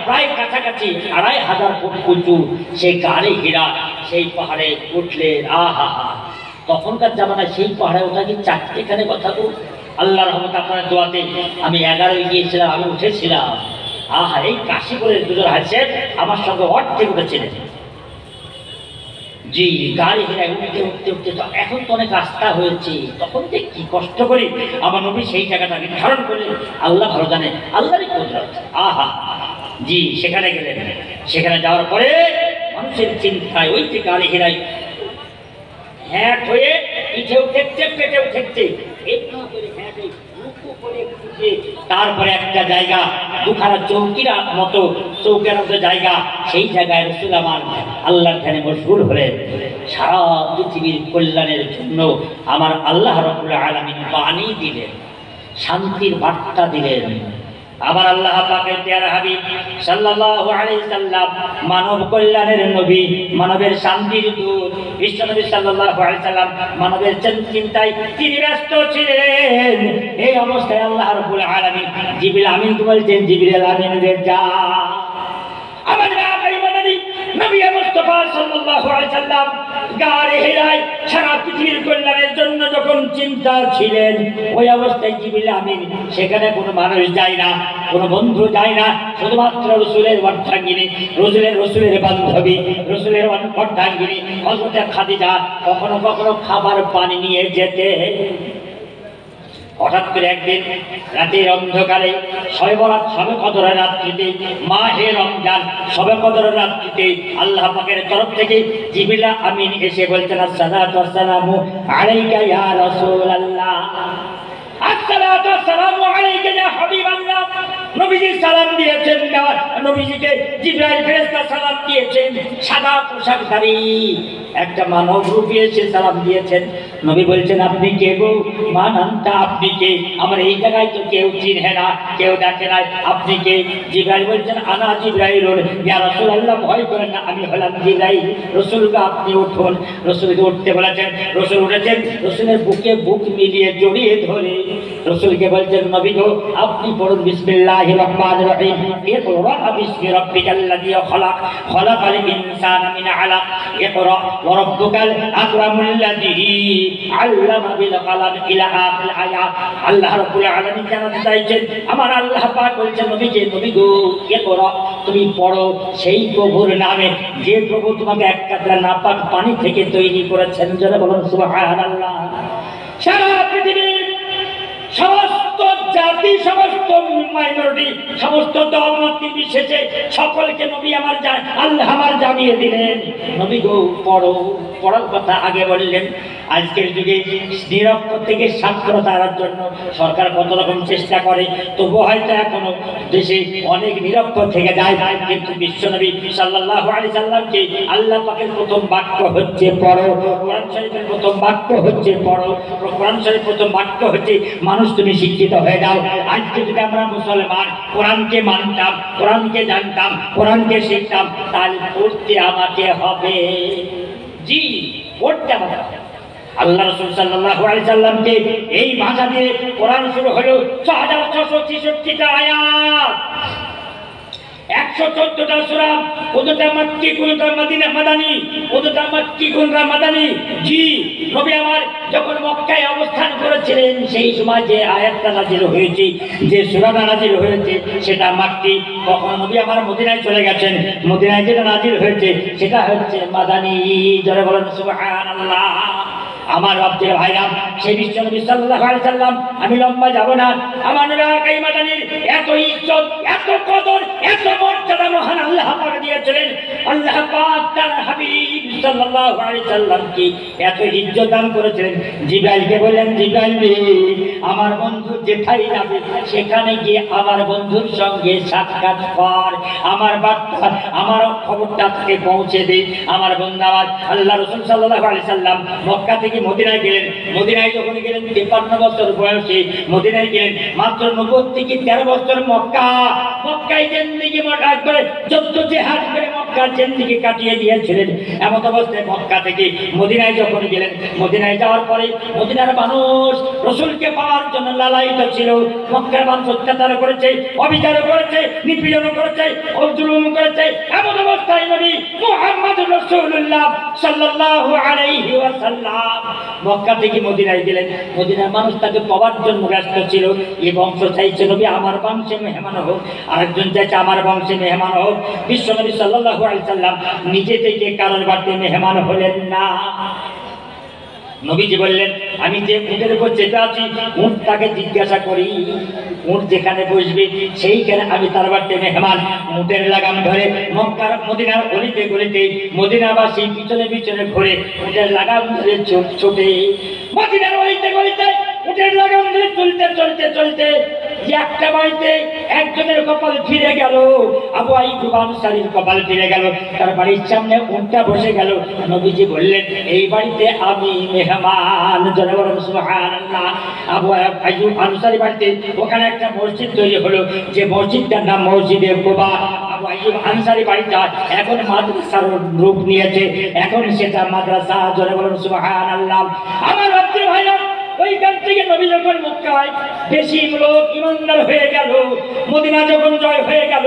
প্রায় কাছাকাছি 2500 ফুট উঁচু সেই গাড়ে হীরা। সেই পাহাড়ে উঠলেন। আহা হা, তখনকার জামানায় সেই পাহাড়ে ওঠা কি চারটেখানে কথা গো। আল্লাহ রহমত আপনার দোয়াতে আমি 11 গিয়েছিলাম, আমি উঠেছিলাম। আহা, এই কাশীপুরের দুজন হাসেন আমার সঙ্গে অর্ধেক উঠেছিলেন। জি, গাড়ি হেরায় উঠতে উঠতে উঠতে তো এখন তো অনেক রাস্তা হয়েছে, তখন যে কি কষ্ট করি। আমার নবী সেই জায়গাটা নির্ধারণ করলেন। আল্লাহ ভালো জানে, আল্লাহরই কুদরত। আহা, জি, সেখানে গেলেন। সেখানে যাওয়ার পরে মানুষের চিন্তায় ওই যে গাড়ি হেরায় হ্যাঁ হয়ে পিঠেও ঠেকছে, পেটেও ঠেকছে, তারপরে একটা জায়গা দুখানা চৌকির মতো, চৌকের মতো জায়গা, সেই জায়গায় রাসূল আমার আল্লাহর ধ্যানে মশগুল হলেন। সারা পৃথিবীর কল্যাণের জন্য আমার আল্লাহ রাব্বুল আলামিন বাণী দিলেন, শান্তির বার্তা দিলেন। আবার আল্লাহ পাকের প্যারা হাবিব সাল্লাল্লাহু আলাইহি সাল্লাম মানব কল্যাণের নবী, মানবের শান্তির দূত বিশ্বনবী সাল্লাল্লাহু আলাইহি সাল্লাম মানবের চিন্তায় তিনি ব্যস্ত ছিলেন। এই অবস্থায় আল্লাহ রাব্বুল আলামিন জিবরিল আমিনকে বলছেন, জিবরিল আমিন রে যা। আমার নবী মুস্তাফা সাল্লাল্লাহু আলাইহি সাল্লাম গারে হিরায় সারা পৃথিবীর কল্যাণের জন্য যখন চিন্তা ছিলেন, ওই অবস্থায় জিবরিল আমিন, সেখানে কোনো মানুষ যায় না, কোনো বন্ধু যায় না, শুধুমাত্র রাসূলের অর্ধাঙ্গিনী, রাসূলের বান্ধবী, রাসূলের অর্ধাঙ্গিনী হযরত খাদিজা কখনো কখনো খাবার পানি নিয়ে যেতে। হঠাৎ করে একদিন রাতের অন্ধকারে শবে বরাত, শবে কদরের রাত্রিতে, মাহে রমজান শবে কদরের রাত্রিতে আল্লাহ পাকের তরফ থেকে জিবরিল আমিন এসে বলছেন, আসসালাতু ওয়াসসালামু আলাইকা ইয়া রাসূলুল্লাহ, আসসালাতু ওয়াসসালামু আলাইকা ইয়া হাবিবাল্লাহ। নবীজি সালাম দিয়েছেন, নবীজিকে জিবরাইল ফেরেশতা সালাম দিয়েছেন, সাদা পোশাকধারী একটা মানব রূপে এসে সালাম দিয়েছেন। নবী বলছেন, আপনি কে গো? মান আনতা, আপনি কে? আমার এই জায়গায় তো কেউ চিনে না, কেউ দেখে নাই, আপনি কে? জিবরাইল বলছেন, আনা জিবরাইল। ইয়া রাসূলুল্লাহ, ভয় করেন না, আমি হলাম জিবরাইল। রাসূলকে আপনি উঠুন। রাসূলকে উঠতে বলেছেন, রাসূল উঠেছেন, রাসূলের বুকে বুক মিলিয়ে জড়িয়ে ধরে রাসূলকে বলছেন, নবী গো আপনি পড়ুন বিসমিল্লাহির রহমানির রহিম, ইকরা বিসমি রাব্বিকাল্লাযী খালাক, খালাকাল ইনসানা মিন আলাক, ইকরা ওয়া রাব্বুকাল আকরামুল্লাযী আল্লামা বিল কলম ইলা আখির আয়াত। আল্লাহ রাব্বুল আলামিন জানাতে চাইছেন, আমার আল্লাহ পাক বলছেন, নবী গো ইকরা, তুমি পড়ো সেই প্রভুর নামে যে প্রভু তোমাকে এক কাতরা নাপাক পানি থেকে তৈরি করেছেন। যারা বলেন সুবহানাল্লাহ। সারা পৃথিবীর সমস্ত জাতি, সমস্ত মাইনরিটি, সমস্ত দলমত নির্বিশেষে সকলকে নবী আল্লাহ আমার জানিয়ে দিলেন, নবী গো পড়ো। পড়ার কথা আগে বললেন। আজকের যুগে নিরক্ষর থেকে সাক্ষরতা আনার জন্য সরকার কত রকম চেষ্টা করে, তবু হয়তো এখনো দেশে অনেক নিরক্ষর থেকে যায়। কিন্তু বিশ্বনবী সাল্লাল্লাহু আলাইহি সাল্লামকে আল্লাহ পাকের প্রথম বাক্য হচ্ছে পড়ো। কোরআন শরীফের প্রথম বাক্য হচ্ছে পড়ো। কোরআন শরীফের প্রথম বাক্য হচ্ছে, মানুষ তুমি শিক্ষিত হয়ে যাও। ভাইরাও, আজকে যদি আমরা মুসলমান কোরআনকে মানতাম, কোরআনকে জানতাম, কোরআনকে শিখতাম, তাহলে পড়তে আমাকে হবে। জি, পড়তে আমাকে হবে। আল্লাহ রাসূল সাল্লাল্লাহু আলাইহি সাল্লামকে এই ভাষা দিয়ে কোরআন শুরু হলো 6666টা আয়াত, 114টা সূরা, কোনটা মক্কি কোনটা মাদানী, কোনটা মক্কি কোনটা মাদানী। জি, নবী আমার যখন মক্কায় অবস্থান করেছিলেন সেই সময় যে আয়াতটা নাযিল হয়েছে, যে সূরাটা নাযিল হয়েছে সেটা মক্কি। কখন নবী আমার মদিনায় চলে গেছেন, মদিনায় যেটা নাযিল হয়েছে সেটা হচ্ছে মাদানী। যারা বলেন সুবহানাল্লাহ। আমার রব্বের ভাইরা, সেই বিশ্ব নবী সাল্লাল্লাহু আলাইহি সাল্লাম, আমি লম্বা যাব না, আমার নবী মাদানীর এত ইজ্জত, এত কদর, এত মর্যাদা মহান আল্লাহ পাক দিয়েছিলেন। আল্লাহ পাক তার হাবিব সাল্লাল্লাহু আলাইহি সাল্লামকে এত ইজ্জত দান করেছিলেন। জিবরাইলকে বললেন, জিবরাইল রে, আমার বন্ধু যেখানে যাবে সেখানে গিয়ে আমার বন্ধুর সঙ্গে সাক্ষাৎ কর, আমার বার্তা, আমার খবরটা তাকে পৌঁছে দে। আমার বন্ধু আমার আল্লাহ রাসূল সাল্লাল্লাহু আলাইহি সাল্লাম মক্কা থেকে মদিনায় গেলেন। মদিনায় যখন গেলেন 53 বছর বয়সে মদিনায় গেলেন। মাত্র 90 থেকে 13 বছর মক্কায় জিন্দেগি একবারে যুদ্ধ জিহাদ করে মক্কা জিন্দেগি কাটিয়ে দিয়েছিলেন। এমন অবস্থায় মক্কা থেকে মদিনায় যখন গেলেন, মদিনায় যাওয়ার পরে মদিনার মানুষ রাসূলকে পাওয়ার জন্য লালায়িত ছিল। মক্কার মানুষ অত্যাচার করেছে, অবিচার করেছে, নিপীড়ন করেছে, জুলুম করেছে। এমন অবস্থায় নবী মুহাম্মদুর রাসূলুল্লাহ সাল্লাল্লাহু আলাইহি ওয়াসাল্লাম মক্কা থেকে মদিনায় গেলেন। মদিনার মানুষ তাকে পাওয়ার জন্য ব্যস্ত ছিল। এই বংশ চাইছে নবী আমার বংশে মেহমান হোক, আরেকজন চাইছে আমার বংশে মেহমান হোক। বিশ্ব নবী সাল্লাল্লাহু আলাইহি সাল্লাম নিজে থেকে কারোর বাড়িতে মেহমান হলেন না। নবীজি বললেন, আমি যে উটের উপর চেপে আছি, উটটাকে জিজ্ঞাসা করি, উট যেখানে বসবে সেইখানে আমি তার বাড়িতে মেহমান। উটের লাগাম ধরে মক্কার মদিনার গলিতে গলিতে মদিনাবাসী পিছনে পিছনে ঘুরে উটের লাগাম ধরে ছোটে। মদিনার গলিতে গলিতে উটের লাগাম ধরে চলতে চলতে চলতে একটা বাড়িতে একজনের কপাল ফিরে গেল, আবু আইয়ুব আনসারীর কপাল ফিরে গেল। তার বাড়ির সামনে উটটা বসে গেল। নবীজি বললেন, এই বাড়িতে আমি মেহমান। জোরে বলেন সুবহানাল্লাহ। আবু আইয়ুব আনসারী বাড়িতে ওখানে একটা মসজিদ তৈরি হলো, যে মসজিদটার নাম মসজিদে কুবা। আবু আইয়ুব আনসারী বাড়িটা এখন মাদ্রাসার রূপ নিয়েছে, এখন সেটা মাদ্রাসা। জোরে বলেন সুবহানাল্লাহ। আমার রব্বের ভাইরা, ওইখান থেকে নবী যখন মক্কায় বেশি লোক ইমানদার হয়ে গেল, মদিনা যখন জয় হয়ে গেল,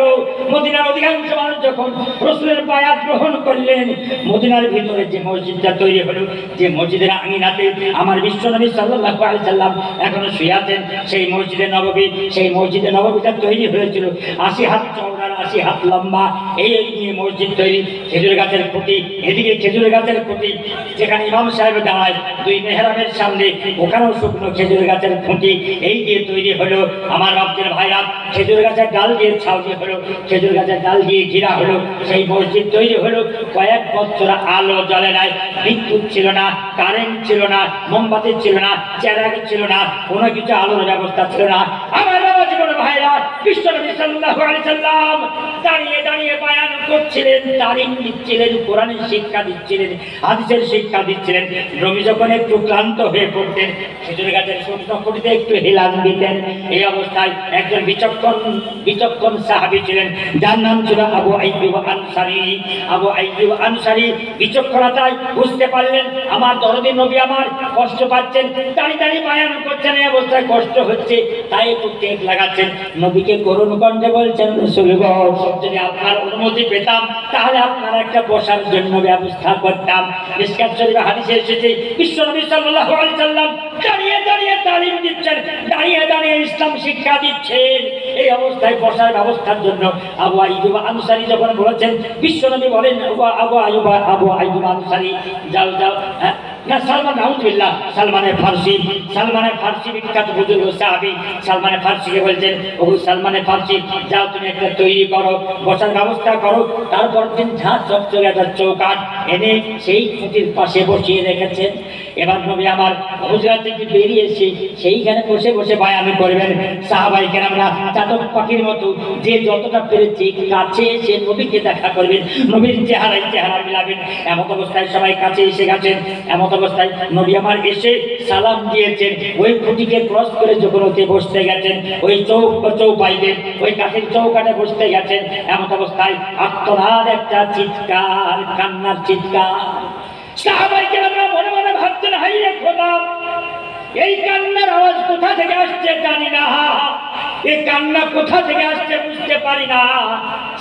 মদিনার অধিকাংশ মানুষ যখন রাসূলের বায়াত গ্রহণ করলেন, মদিনার ভিতরে যে মসজিদটা তৈরি হলো, যে মসজিদের আঙিনাতে আমার বিশ্ব নবী সাল্লাল্লাহু আলাইহি সাল্লাম এখনো শুয়ে আছেন, সেই মসজিদে নববী, সেই মসজিদে নববীটা তৈরি হয়েছিল 80 হাত চওড়া, 80 হাত লম্বা। এই নিয়ে মসজিদ তৈরি। খেজুর গাছের খুঁটি, এদিকে খেজুর গাছের খুঁটি, যেখানে ইমাম সাহেব দাঁড়ায় দুই মেহরাবের সামনে, ওখানেও শুকনো খেজুর গাছের খুঁটি। এই দিয়ে তৈরি হলো আমার রব্বের ভাইরা। খেজুর গাছের ডাল দিয়ে ছাউনি হলো, খেজুর গাছের ডাল দিয়ে ঘিরা হলো। সেই মসজিদ তৈরি হলো। কয়েক বছর আলো জ্বলে নাই, বিদ্যুৎ ছিল না, কারেন্ট ছিল না, মোমবাতি ছিল না, চেরাগ ছিল না, কোনো কিছু আলোর ব্যবস্থা ছিল না। আমার বাবা জীবন ভাইরা, বিশ্ব নবী সাল্লাল্লাহু আলাইহি সাল্লাম দাঁড়িয়ে দাঁড়িয়ে বয়ান করছিলেন, তালিম দিচ্ছিলেন, কোরআনের শিক্ষা দিচ্ছিলেন, হাদিসের শিক্ষা দিচ্ছিলেন। নবী যখন একটু ক্লান্ত হয়ে পড়তেন, খেজুর গাছের শুকনো খুঁটিতে একটু হেলান দিতেন। এই অবস্থায় একজন বিচক্ষণ সাহাবী ছিলেন, যার নাম ছিল আবু আইয়ুব আনসারী। আবু আইয়ুব আনসারী বিচক্ষণতায় বুঝতে পারলেন আমার দরদি নবী আমার কষ্ট পাচ্ছেন, দাঁড়িয়ে দাঁড়িয়ে বয়ান করছেন, এই অবস্থায় কষ্ট হচ্ছে, তাই একটু টেক লাগাচ্ছেন। নবীকে করুণ কণ্ঠে বলছেন, রাসূল গো, যদি আপনার অনুমতি পেতাম তাহলে আপনার একটা বসার জন্য ব্যবস্থা করতাম। মিশকাত শরীফে হাদিসে এসেছে, বিশ্ব নবী সাল্লাল্লাহু আলাইহি সাল্লাম দাঁড়িয়ে দাঁড়িয়ে তালিম দিচ্ছেন, দাঁড়িয়ে দাঁড়িয়ে ইসলাম শিক্ষা দিচ্ছেন। এই অবস্থায় বসার ব্যবস্থার জন্য আবু আইয়ুব আনসারী যখন বলেছেন, বিশ্বনবী বলেন, আবু আইয়ুব আনসারী যাও যাও। না, সালমানে ফার্সি বিখ্যাত বুজুর্গ সাহাবী সালমানে ফার্সিকে বলছেন, ও সালমানে ফার্সি, যাও তুমি একটা তৈরি করো, বসার ব্যবস্থা করো। তারপর দিন ঝাঁ চকচকে একটা চৌকাঠ এনে সেই খুঁটির পাশে বসিয়ে রেখেছেন। এবার নবী আমার হুজরা থেকে বেরিয়ে এসে সেইখানে বসে বসে বায়ান করবেন। সাহাবায়ে কেরামরা চাতক পাখির মতো যে যতটা পেরেছে কাছে এসে নবীকে দেখা করবেন, নবীর চেহারায় চেহারা মিলাবেন। এমন অবস্থায় সবাই কাছে এসে গেছেন। এমন অবস্থায় নবী আমার এসে সালাম দিয়েছেন। ওই খুঁটিকে ক্রস করে যখন ওকে বসতে গেছেন, ওই চৌপাইতে ওই কাঠের চৌকাঠে বসতে গেছেন, এমন অবস্থায় আত্মনাদ একটা চিৎকার, কান্নার চিৎকার। সাহাবায়ে কেরামরা মনে মনে ভাবছেন, হায় রে খোদা, এই কান্নার আওয়াজ কোথা থেকে আসছে জানি না, এই কান্না কোথা থেকে আসছে বুঝতে পারি না।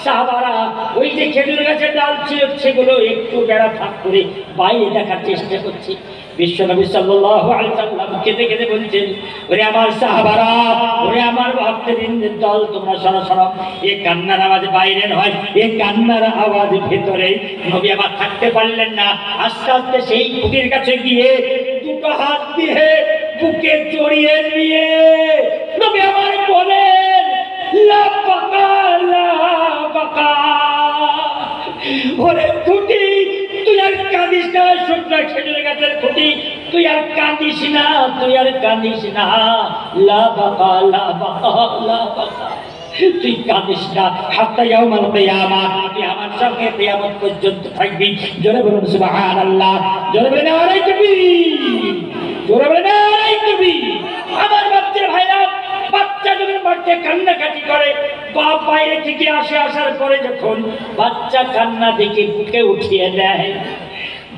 সাহাবারা ওই যে খেজুর গাছের ডাল ছিল সেগুলো একটু বেড়া ফাঁক করে বাইরে দেখার চেষ্টা করছে। বিশ্বনবী সাল্লাল্লাহু আলাইহি সাল্লাম কেঁদে কেঁদে বলছেন, ওরে আমার সাহাবারা, ওরে আমার ভক্তবৃন্দের দল, তোমরা শোনো শোনো, এই কান্নার আওয়াজ বাইরে নয়, এই কান্নার আওয়াজ ভেতরে। নবী আবার থাকতে পারলেন না, আস্তে আস্তে সেই খুঁটির কাছে গিয়ে দুটো হাত দিয়ে বুকে জড়িয়ে নিয়ে নবী আমার বলেন, লা বাকা লা বাকা, ওরে খুঁটি তুই আর কাঁদিস না, শুকনা খেজুর গাছের খুঁটি তুই আর কাঁদিস না, তুই আর কাঁদিস না, লা বাকা লা বাকা লা বাকা, তুই কাঁদিস না, হাত্তা ইয়াউমাল কিয়ামা, তুই আমার সঙ্গে কিয়ামত পর্যন্ত থাকবি। জোরে বলুন সুবহানাল্লাহ, জোরে বলুন নারে তাকবীর, জোরে বলুন নারে তাকবীর। আমার বাচ্চার ভাইরা, বাচ্চা যখন বাচ্চা কান্নাকাটি করে, বাপ বাইরে থেকে আসার পরে যখন বাচ্চা কান্না দেখে বুকে উঠিয়ে নেয়,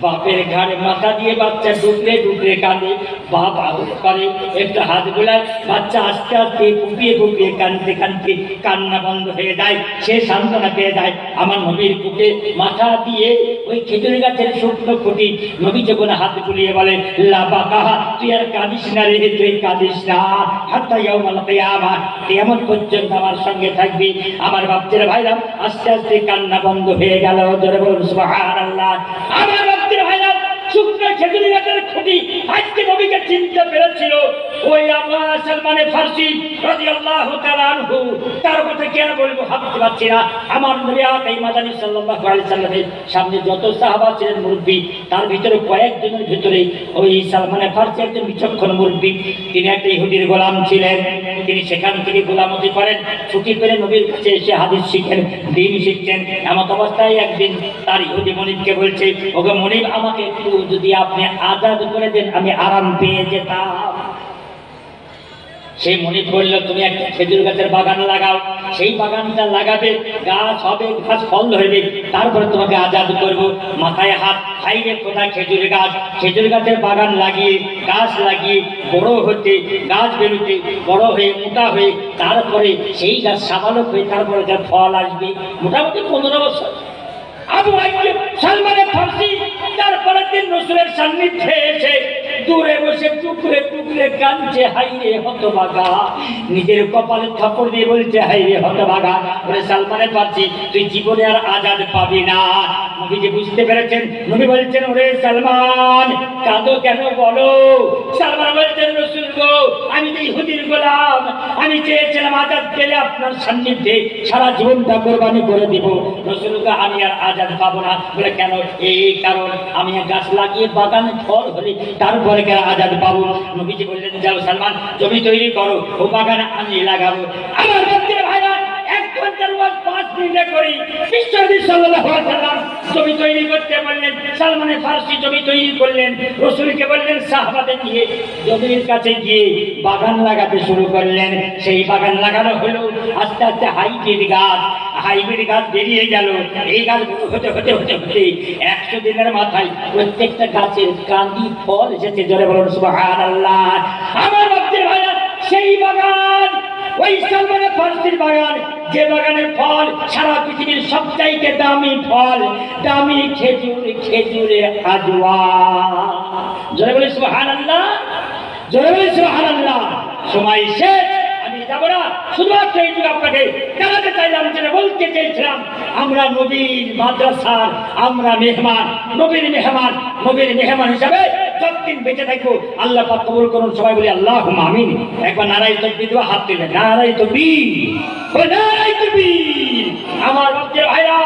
বাপের ঘাড়ে মাথা দিয়ে বাচ্চা ডুকরে ডুকরে কাঁদে, বাপ আদর করে, একটা হাত গোলায়, বাচ্চা আস্তে আস্তে কুপিয়ে কুপিয়ে কাঁদতে কাঁদতে কান্না বন্ধ হয়ে যায়, সে সান্ত্বনা পেয়ে যায়। আমার নবীর বুকে মাথা দিয়ে ওই খেজুর গাছের শুকনো খুঁটি, নবী যখন হাত গুলিয়ে বলে, লা বাকা, তুই আর কাঁদিস না রে, তুই কাঁদিস না, হাত্তা ইয়াউমাল কিয়ামা, কিয়ামত পর্যন্ত আমার সঙ্গে থাকবি। আমার বাচ্চার ভাইরা আস্তে আস্তে কান্না বন্ধ হয়ে গেল। জোরে বলুন সুবহানাল্লাহ। আমার ভাইরা, শুকনো খেজুর গাছের খুঁটি আজকে নবীকে চিনতে পেরেছিল। ওই আমার সালমানে ফারসি রাদিয়াল্লাহু তাআলা আনহু, তার কথা কি আর বলবো, ভাবতে পারছি না। আমার নবী এই মাদানী সাল্লাল্লাহু আলাইহি সাল্লামের সামনে যত সাহাবা ছিলেন মুরব্বী, তার ভিতরে কয়েকজনের ভিতরে ওই সালমানে ফারসি একজন বিচক্ষণ মুরব্বী। তিনি একটা ইহুদির গোলাম ছিলেন। তিনি সেখান থেকে গোলামতি করেন, ছুটি পেলে নবীর কাছে এসে হাদিস শিখেন, দ্বীন শিখছেন। এমন অবস্থায় একদিন তার ইহুদি মনিবকে বলছে, ওগো মনিব, আমাকে একটু যদি আপনি আজাদ করে দেন আমি আরাম পেয়ে যেতাম। সেই মনিব বলল, তুমি একটা খেজুর গাছের বাগান লাগাও, সেই বাগানটা লাগাবে, গাছ হবে, গাছ ফল ধরবে, তারপরে তোমাকে আজাদ করব। মাথায় হাত, হাইরে খোদা, খেজুর গাছ, খেজুর গাছের বাগান লাগিয়ে, গাছ লাগিয়ে বড় হতে, গাছ বেরোতে, বড় হয়ে মোটা হয়ে, তারপরে সেই গাছ সাবালক হয়ে তারপরে যার ফল আসবে, মোটামুটি 15 বছর। আবু আইয়ুব সালমানে ফারসি তারপরে দিন রাসূলের সান্নিধ্যে এসে দূরে বসে টুকরে টুকরে কাঁদছে, হাইরে হতভাগা, নিজের কপালে থাপড় দিয়ে বলছে, হাইরে হতভাগা। বলে, সালমানে ফারসি, তুই জীবনে আর আজাদ পাবি না। নবী যে বুঝতে পেরেছেন, নবী বলছেন, ওরে সালমান, কাঁদো কেন বলো? সালমান বলছেন, রাসূল গো, আমি তো ইহুদির গোলাম, আমি চেয়েছিলাম আজাদ পেলে আপনার সান্নিধ্যে সারা জীবনটা কোরবানি করে দিব। রাসূল গো, আমি আর আজাদ পাবো না। বলে, কেন? এই কারণ আমি গাছ লাগিয়ে বাগানে ফল হলে তারপরে কেন আজাদ পাবো? নবীজি বললেন, যাও সালমান, জমি তৈরি করো, ও বাগানে আমি লাগাবো। আমার ভক্তের ভাইরা, 1 ঘন্টার ওয়াজ 5 মিনিটে করি। বিশ্বনবী সাল্লাল্লাহু আলাইহি ওয়াসাল্লাম জমি তৈরি করতে বললেন, সালমানে ফারসি জমি তৈরি করলেন, রাসূলকে বললেন সাহাবাদের নিয়ে জমির কাছে গিয়ে বাগান লাগাতে শুরু করলেন। সেই বাগান লাগানো হলো, আস্তে আস্তে হাইব্রিড গাছ বেরিয়ে গেল। এই গাছ হতে হতে হতে হতে 100 দিনের মাথায় প্রত্যেকটা গাছের কান্দি ফল এসেছে। জোরে বলুন সুবহানাল্লাহ। আমার ভক্তের ভাইরা, সেই বাগান, ওই সালমানে ফারসির বাগান, যে বাগানের ফল সারা পৃথিবীর সবচাইতে দামি ফল, দামি খেজুর, খেজুরে আজওয়া। জোরে বলুন সুবহানাল্লাহ, জোরে বলুন সুবহানাল্লাহ। সময় শেষ, আমি যাব না, শুধুমাত্র এইটুকু আপনাকে জানাতে চাইলাম, যেটা বলতে চেয়েছিলাম, আমরা নবীর মাদ্রাসার আমরা মেহমান, নবীর মেহমান, নবীর মেহমান হিসাবে যতদিন বেঁচে থাকবো আল্লাহ পাক কবুল করুন। সবাই বলি আল্লাহুম্মা আমিন। একবার নারায়ে তাকবীর দেওয়া, হাত তুলে নারায়ে তাকবীর, নারায়ে তাকবীর। আমার ভক্তের ভাইরা,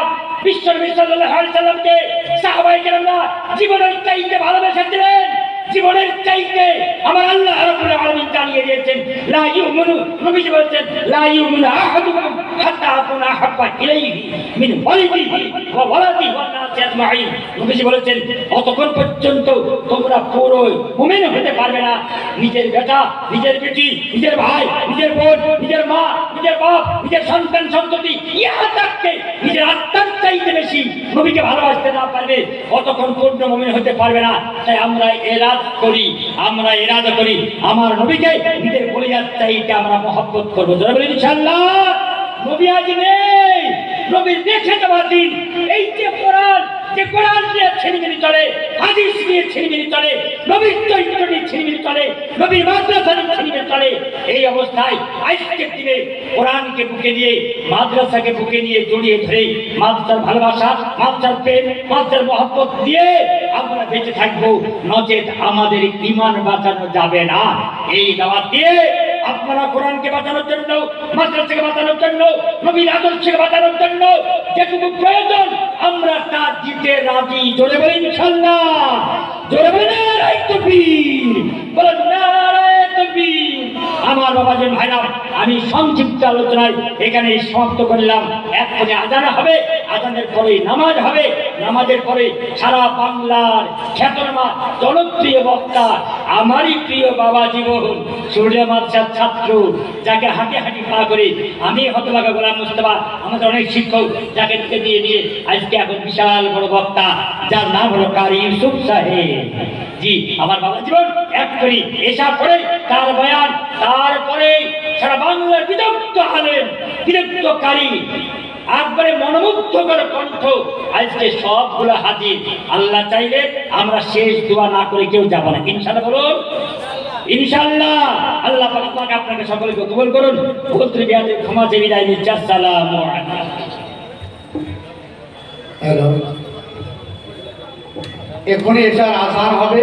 বিশ্বনবী সাল্লাল্লাহু আলাইহি সাল্লামকে সাহাবায়ে কেরামরা জীবনের চাইতে ভালোবেসেছিলেন। জীবনের চাইতে আমার আল্লাহ রাব্বুল আলামিন জানিয়ে দিয়েছেন, লা ইউমিনু, নবীজি বলেছেন, লা ইউমিনু আহাদুকুম হাত্তা আকুনা হাব্বা ইলাইহি মিন ওয়ালিদিহি ওয়া ওয়ালাদিহি ওয়ান নাসি আজমাইন। নবীজি বলেছেন, অতক্ষণ পর্যন্ত তোমরা পুরো মুমিন হতে পারবে না নিজের বেটা, নিজের বেটি, নিজের ভাই, নিজের বোন, নিজের মা, নিজের বাপ, নিজের সন্তান সন্ততি, ইহা তাকে নিজের আত্মার চাইতে বেশি নবীকে ভালোবাসতে না পারবে, অতক্ষণ পূর্ণ মুমিন হতে পারবে না। তাই আমরা ইরাদা করি আমার নবীকে নিজের কলিজার চাইতে আমরা মহব্বত করবো। যারা বলি ইনশাআল্লাহ। নবী আজ নেই, নবী দেখে যাওয়া দিন। এই যে কোরআন, যে কোরআন নিয়ে ছিনিমিনি চলে, হাদিস নিয়ে ছিনিমিনি চলে, নবীর চরিত্র নিয়ে ছিনিমিনি চলে, নবীর মাদ্রাসা নিয়ে ছিনিমিনি চলে, এই অবস্থায় আজকের দিনে কোরআনকে বুকে নিয়ে, মাদ্রাসাকে বুকে নিয়ে জড়িয়ে ধরে মাদ্রাসার ভালোবাসা, মাদ্রাসার প্রেম, মাদ্রাসার মহব্বত দিয়ে আমরা বেঁচে থাকবো, নচেত আমাদের ঈমান বাঁচানো যাবে না। এই দাওয়াত দিয়ে আপনারা কোরআনকে বাঁচানোর জন্য, মাদ্রাসাকে বাঁচানোর জন্য, নবীর আদর্শকে বাঁচানোর জন্য যেটুকু প্রয়োজন আমরা তা দিতে রাজি। জোরে বলেন ইনশাআল্লাহ, জোরে বলেন নারায়ে তাকবীর, বলেন নারায়ে তাকবীর। আমার বাবাজন ভাইরা, আমি সংক্ষিপ্ত আলোচনায় এখানে সমাপ্ত করলাম। এক্ষণে আজান হবে, আজানের পরে নামাজ হবে, নামাজের পরে সারা বাংলার খ্যাতনামা জনপ্রিয় বক্তা, আমারই প্রিয় বাবা জীবন সূর্য মাদ্রাসার ছাত্র, যাকে হাঁটি হাঁটি পা করে আমি হতভাগা গোলাম মুস্তাফা, আমাদের অনেক শিক্ষক, যাকে দিয়ে দিয়ে আজকে এখন বিশাল বড় বক্তা, যার নাম হলো কারি ইউসুফ সাহেব। জি, আমার বাবা জীবন এক করি এসা পড়ে তার বয়ান, তারপরে সারা বাংলার বিদগ্ধ আলেম, বিদগ্ধ কারি, একবারে মনোমুগ্ধকর কণ্ঠ, আজকে সবগুলো হাজির। আল্লাহ চাইলে আমরা শেষ দোয়া না করে কেউ যাব না, ইনশাআল্লাহ বলুন ইনশাআল্লাহ। আল্লাহ পাক আপনাকে সকলকে কবুল করুন। বলতে বিয়াদের ক্ষমা চেয়ে বিদায় নিচ্ছি। আসসালামু আলাইকুম। হ্যালো, এখনই এসার আসান হবে।